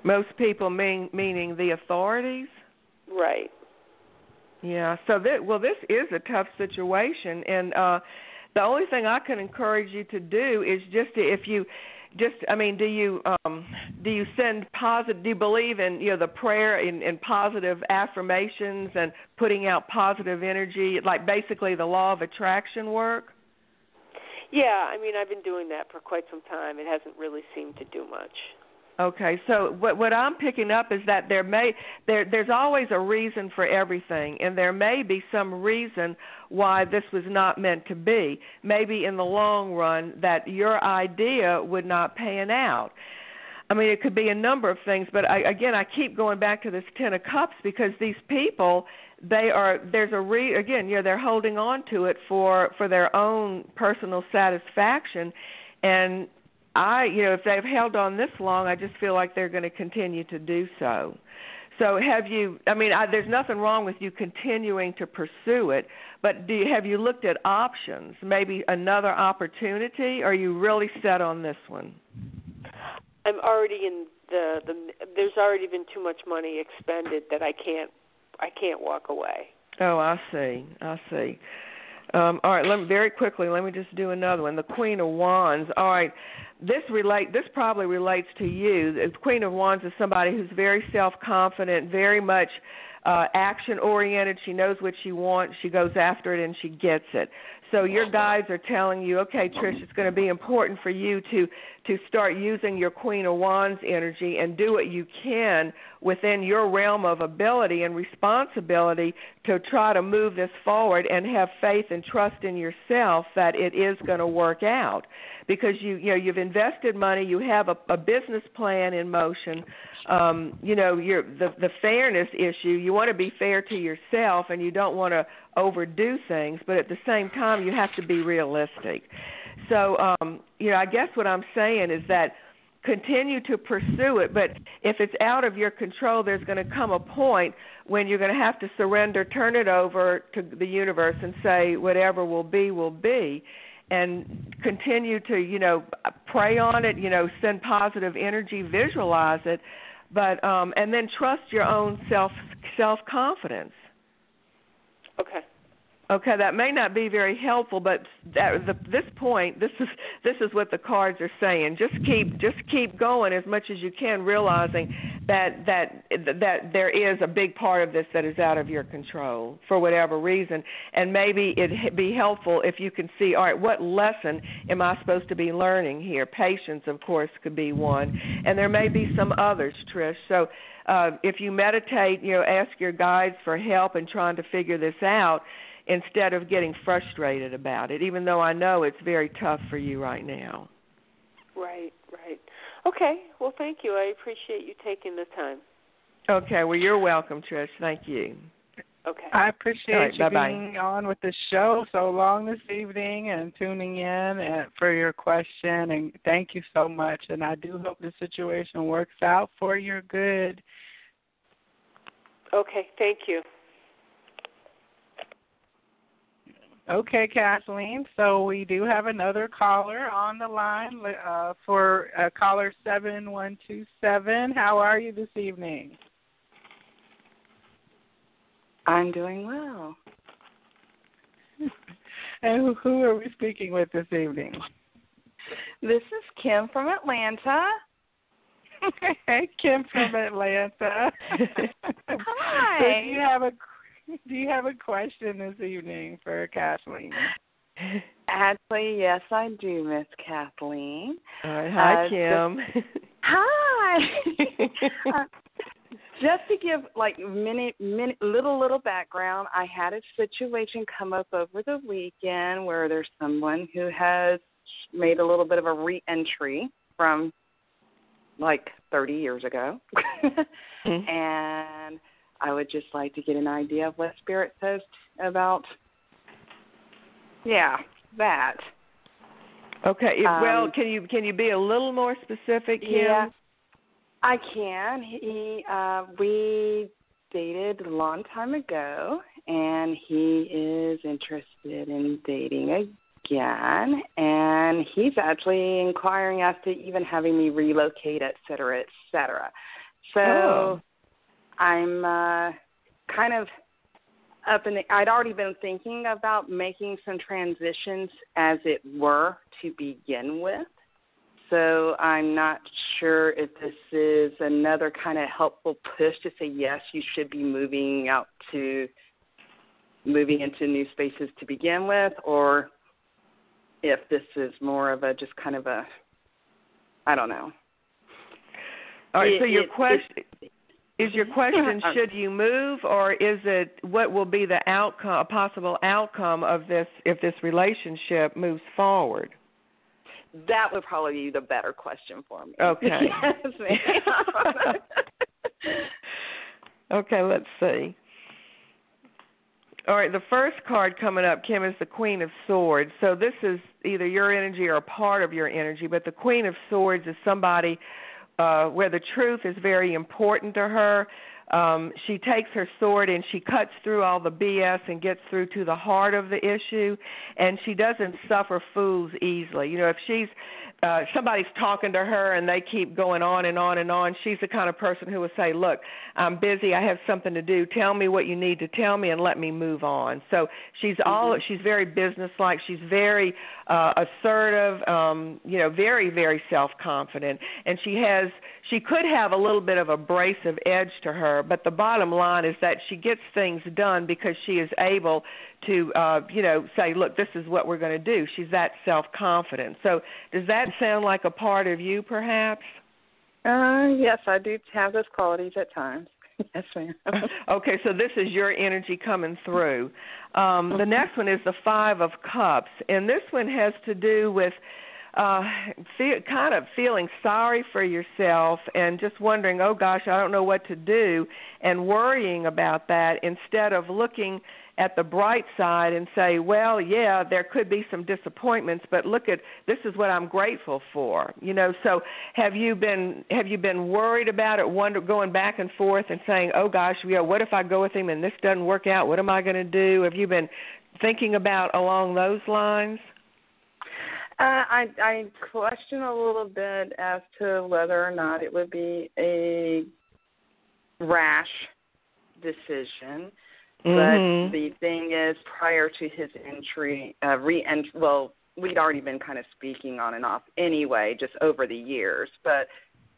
Most people meaning the authorities? Right. Yeah. So this is a tough situation, and the only thing I can encourage you to do is do you send positive? Do you believe in the prayer and positive affirmations and putting out positive energy, like basically the law of attraction work? Yeah, I've been doing that for quite some time. It hasn't really seemed to do much. Okay, so what I'm picking up is that there's always a reason for everything, and there may be some reason why this was not meant to be. Maybe in the long run that your idea would not pan out. It could be a number of things, but I keep going back to this Ten of Cups because these people, they're holding on to it for their own personal satisfaction, and if they've held on this long, I just feel like they're going to continue to do so. So there's nothing wrong with you continuing to pursue it, but have you looked at options, maybe another opportunity, or are you really set on this one? I'm already in there's already been too much money expended that I can't walk away. Oh, I see. All right, very quickly, let me just do another one. The Queen of Wands. All right, this probably relates to you. The Queen of Wands is somebody who's very self-confident, very much action-oriented. She knows what she wants. She goes after it, and she gets it. So your guides are telling you, okay, Trish, it's going to be important for you to start using your Queen of Wands energy and do what you can within your realm of ability and responsibility to try to move this forward and have faith and trust in yourself that it is going to work out. Because you've invested money, you have a business plan in motion. The fairness issue. You want to be fair to yourself, and you don't want to overdo things. But at the same time, you have to be realistic. So, I guess what I'm saying is that continue to pursue it. But if it's out of your control, there's going to come a point when you're going to have to surrender, turn it over to the universe, and say whatever will be, will be. And continue to, pray on it, send positive energy, visualize it, but and then trust your own self-confidence. Okay. Okay, that may not be very helpful, but this is what the cards are saying. Just keep going as much as you can, realizing that there is a big part of this that is out of your control for whatever reason, and maybe it'd be helpful if you can see, all right, what lesson am I supposed to be learning here? Patience, of course, could be one, and there may be some others, Trish. So if you meditate, ask your guides for help in trying to figure this out, instead of getting frustrated about it, even though I know it's very tough for you right now. Right. Okay, well, thank you. I appreciate you taking the time. Okay, well, you're welcome, Trish. Thank you. Okay. I appreciate you bye-bye. being on with the show so long this evening and tuning in and for your question, and thank you so much. And I do hope the situation works out for your good. Okay, thank you. Okay, Kathleen, so we do have another caller on the line for caller 7127. How are you this evening? I'm doing well. And who are we speaking with this evening? This is Kim from Atlanta. Hey, Kim from Atlanta. Hi. Do you have a question this evening for Kathleen? Actually, yes, I do, Miss Kathleen. All right. Hi, Kim. Hi. Just to give little background, I had a situation come up over the weekend where there's someone who has made a little bit of a re-entry from 30 years ago, and I would just like to get an idea of what Spirit says about, that. Okay. Well, can you be a little more specific, Kim? Yeah, I can. We dated a long time ago, and he is interested in dating again, and he's actually inquiring as to even having me relocate, et cetera, et cetera. So I'm kind of up in the, I'd already been thinking about making some transitions, as it were, to begin with. So I'm not sure if this is another kind of helpful push to say, yes, you should be moving into new spaces to begin with, or if this is more of a just kind of a, I don't know. All right, so your question should you move, or is it what will be the outcome, a possible outcome of this if this relationship moves forward? That would probably be the better question for me. Okay. Yes, ma'am. Okay, let's see. All right, the first card coming up, Kim, is the Queen of Swords. So this is either your energy or a part of your energy, but the Queen of Swords is somebody where the truth is very important to her. She takes her sword and she cuts through all the BS and gets through to the heart of the issue, and she doesn't suffer fools easily. You know, if she's somebody's talking to her and they keep going on and on and on, she's the kind of person who will say, look, I'm busy, I have something to do, tell me what you need to tell me and let me move on. So she's she's very businesslike, she's very assertive, very, very self-confident, and she could have a little bit of a abrasive edge to her, but the bottom line is that she gets things done because she is able to, say, look, this is what we're going to do. She's that self-confident. So does that sound like a part of you, perhaps? Yes, I do have those qualities at times. Yes, ma'am. Okay, so this is your energy coming through. The next one is the Five of Cups, and this one has to do with kind of feeling sorry for yourself and just wondering, oh, gosh, I don't know what to do, and worrying about that instead of looking at the bright side and say, well, yeah, there could be some disappointments, but look at this is what I'm grateful for. So have you been worried about it, going back and forth and saying, oh gosh, what if I go with him and this doesn't work out? What am I going to do? Have you been thinking about along those lines? I question a little bit as to whether or not it would be a rash decision. But the thing is, prior to his entry, we'd already been kind of speaking on and off anyway, just over the years. But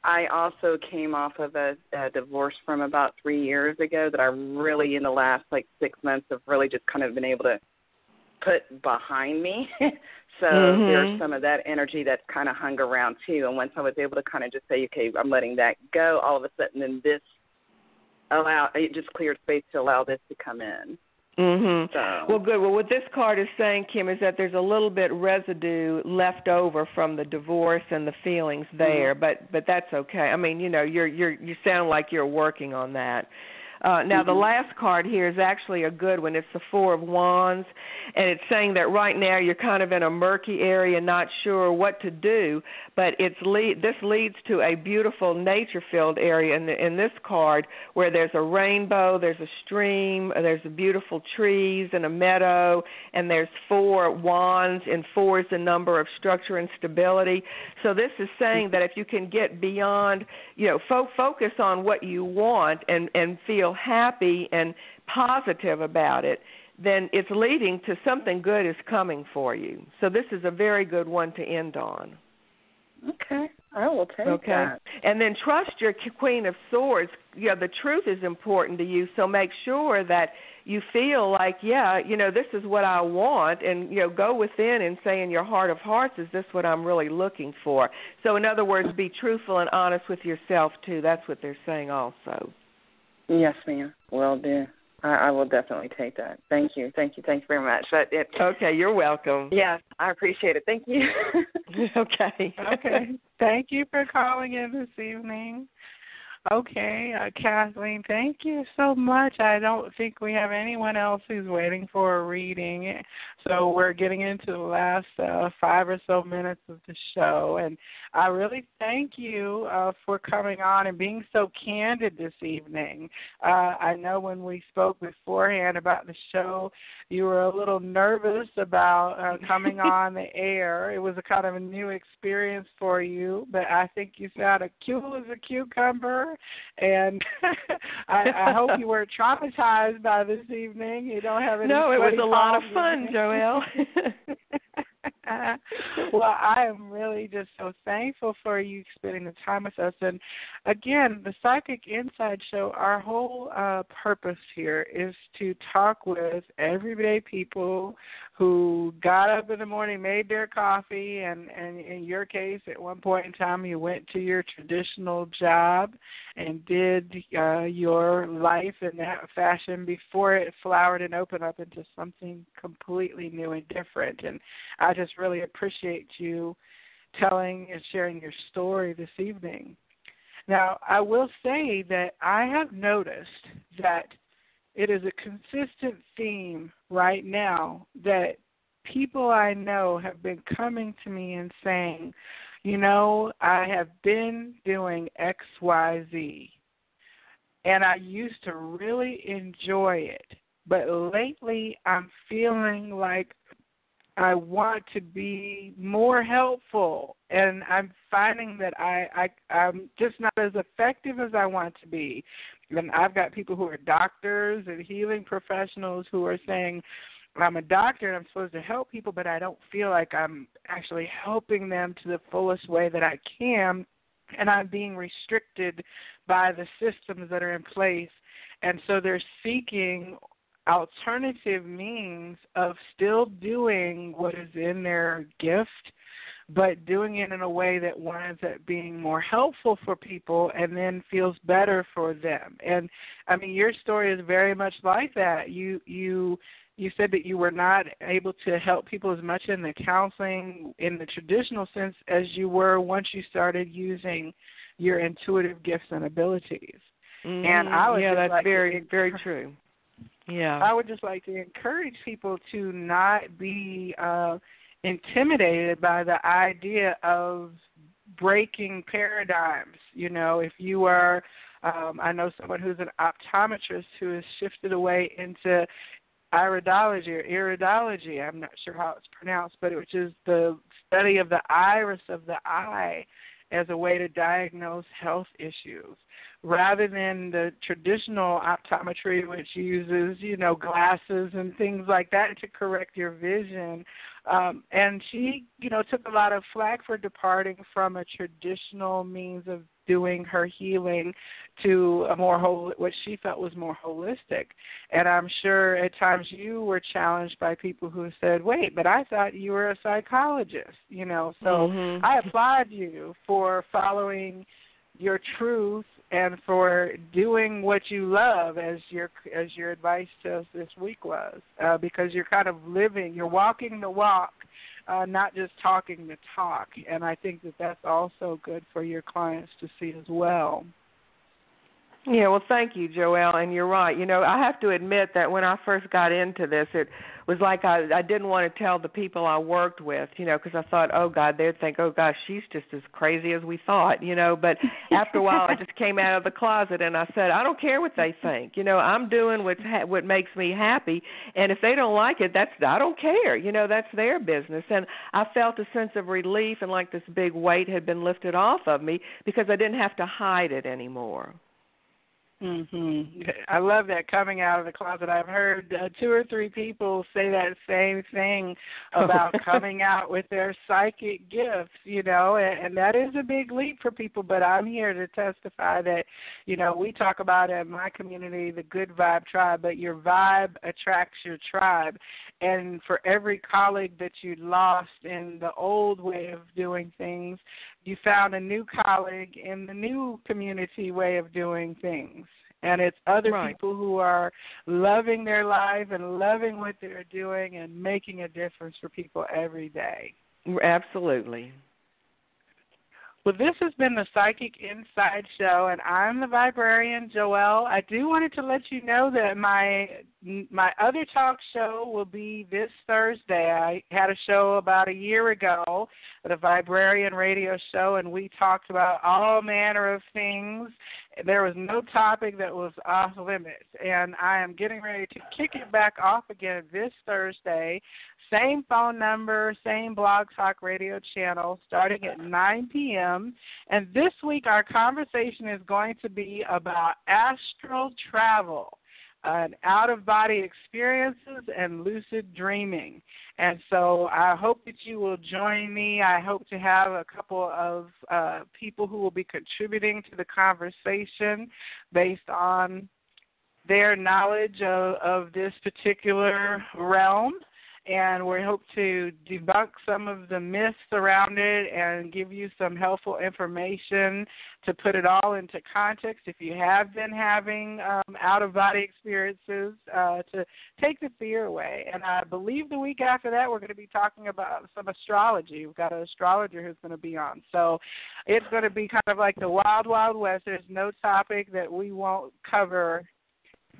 I also came off of a divorce from about 3 years ago that I really, in the last 6 months, have really just kind of been able to put behind me. So there's some of that energy that's kind of hung around too. And once I was able to kind of just say, okay, I'm letting that go, all of a sudden then it just cleared space to allow this to come in. So. Well, good. Well, what this card is saying, Kim, is that there's a little bit residue left over from the divorce and the feelings there, but that's okay. I mean, you sound like you're working on that. Now, the last card here is actually a good one. It's the Four of Wands, and it's saying that right now you're kind of in a murky area, not sure what to do, but this leads to a beautiful nature-filled area in this card where there's a rainbow, there's a stream, there's beautiful trees and a meadow, and there's 4 wands, and 4 is the number of structure and stability. So this is saying that if you can get beyond, focus on what you want and feel happy and positive about it, then it's leading to something good is coming for you. So this is a very good one to end on. Okay, I will take that. And then trust your Queen of Swords. The truth is important to you, so make sure that you feel like, this is what I want, and, go within and say in your heart of hearts, is this what I'm really looking for? So in other words, be truthful and honest with yourself, too. That's what they're saying also. Yes, ma'am. Will do. I will definitely take that. Thank you. Thank you very much. Okay, you're welcome. Yes, I appreciate it. Thank you. Okay. Thank you for calling in this evening. Okay, Kathleen, thank you so much. I don't think we have anyone else who's waiting for a reading. So we're getting into the last 5 or so minutes of the show. And I really thank you for coming on and being so candid this evening. I know when we spoke beforehand about the show, you were a little nervous about coming on the air. It was a kind of a new experience for you, but I think you sounded cool as a cucumber. there. And I hope you weren't traumatized by this evening. You don't have any. No, it was a lot of palms fun, Joelle. Well, I am really just so thankful for you spending the time with us. And again, the Psychic Inside Show, our whole purpose here is to talk with everyday people who got up in the morning, made their coffee, and in your case, at one point in time, you went to your traditional job and did your life in that fashion before it flowered and opened up into something completely new and different. And I just really appreciate you telling and sharing your story this evening. Now, I will say that I have noticed that it is a consistent theme right now that people I know have been coming to me and saying, you know, I have been doing X, Y, Z, and I used to really enjoy it, but lately I'm feeling like I want to be more helpful, and I'm finding that I'm just not as effective as I want to be. And I've got people who are doctors and healing professionals who are saying, I'm a doctor and I'm supposed to help people, but I don't feel like I'm actually helping them to the fullest way that I can, and I'm being restricted by the systems that are in place. And so they're seeking alternative means of still doing what is in their gift, but doing it in a way that winds up being more helpful for people and then feels better for them. And, I mean, your story is very much like that. You said that you were not able to help people as much in the counseling in the traditional sense as you were once you started using your intuitive gifts and abilities. Mm-hmm. And I would that's like very, very true. Yeah. I would just like to encourage people to not be intimidated by the idea of breaking paradigms. You know, if you are, I know someone who's an optometrist who has shifted away into iridology or iridology, I'm not sure how it's pronounced, but which is the study of the iris of the eye as a way to diagnose health issues, rather than the traditional optometry, which uses, you know, glasses and things like that to correct your vision. And she, you know, took a lot of flack for departing from a traditional means of doing her healing to a more what she felt was more holistic. And I'm sure at times you were challenged by people who said, wait, but I thought you were a psychologist, you know. So I applaud you for following your truth and for doing what you love, as your advice to us this week was, because you're kind of you're walking the walk, not just talking the talk. And I think that that's also good for your clients to see as well. Yeah, well, thank you, Joelle, and you're right. You know, I have to admit that when I first got into this, it was like I didn't want to tell the people I worked with, you know, because I thought, oh, God, they'd think, oh, gosh, she's just as crazy as we thought, you know. But after a while, I just came out of the closet and I said, I don't care what they think. You know, I'm doing what makes me happy, and if they don't like it, I don't care. You know, that's their business. And I felt a sense of relief and like this big weight had been lifted off of me because I didn't have to hide it anymore. I love that, coming out of the closet. I've heard 2 or 3 people say that same thing about coming out with their psychic gifts, you know, and that is a big leap for people, but I'm here to testify that, you know, we talk about in my community the good vibe tribe, but your vibe attracts your tribe. And for every colleague that you lost in the old way of doing things, you found a new colleague in the new community way of doing things. And it's other people who are loving their life and loving what they're doing and making a difference for people every day. Absolutely. Well, this has been the Psychic Inside Show, and I'm the Viberarian, Joelle. I do wanted to let you know that my other talk show will be this Thursday. I had a show about a year ago, the Viberarian radio show, and we talked about all manner of things. There was no topic that was off limits, and I am getting ready to kick it back off again this Thursday. Same phone number, same Blog Talk Radio channel, starting at 9 p.m. And this week our conversation is going to be about astral travel, out-of-body experiences, and lucid dreaming. And so I hope that you will join me. I hope to have a couple of people who will be contributing to the conversation based on their knowledge of this particular realm. And we hope to debunk some of the myths around it and give you some helpful information to put it all into context. If you have been having out-of-body experiences, to take the fear away. And I believe the week after that we're going to be talking about some astrology. We've got an astrologer who's going to be on. So it's going to be kind of like the Wild Wild West. There's no topic that we won't cover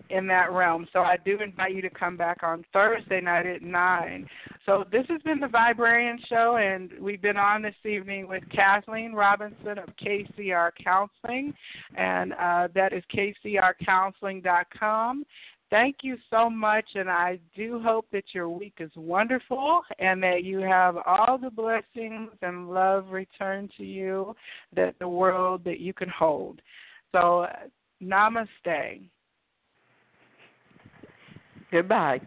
in that realm. So I do invite you to come back on Thursday night at 9. So this has been the Viberarian Show, and we've been on this evening with Kathleen Robinson of KCR Counseling, and that is kcrcounseling.com. Thank you so much, and I do hope that your week is wonderful and that you have all the blessings and love returned to you that the world that you can hold. So namaste. Goodbye.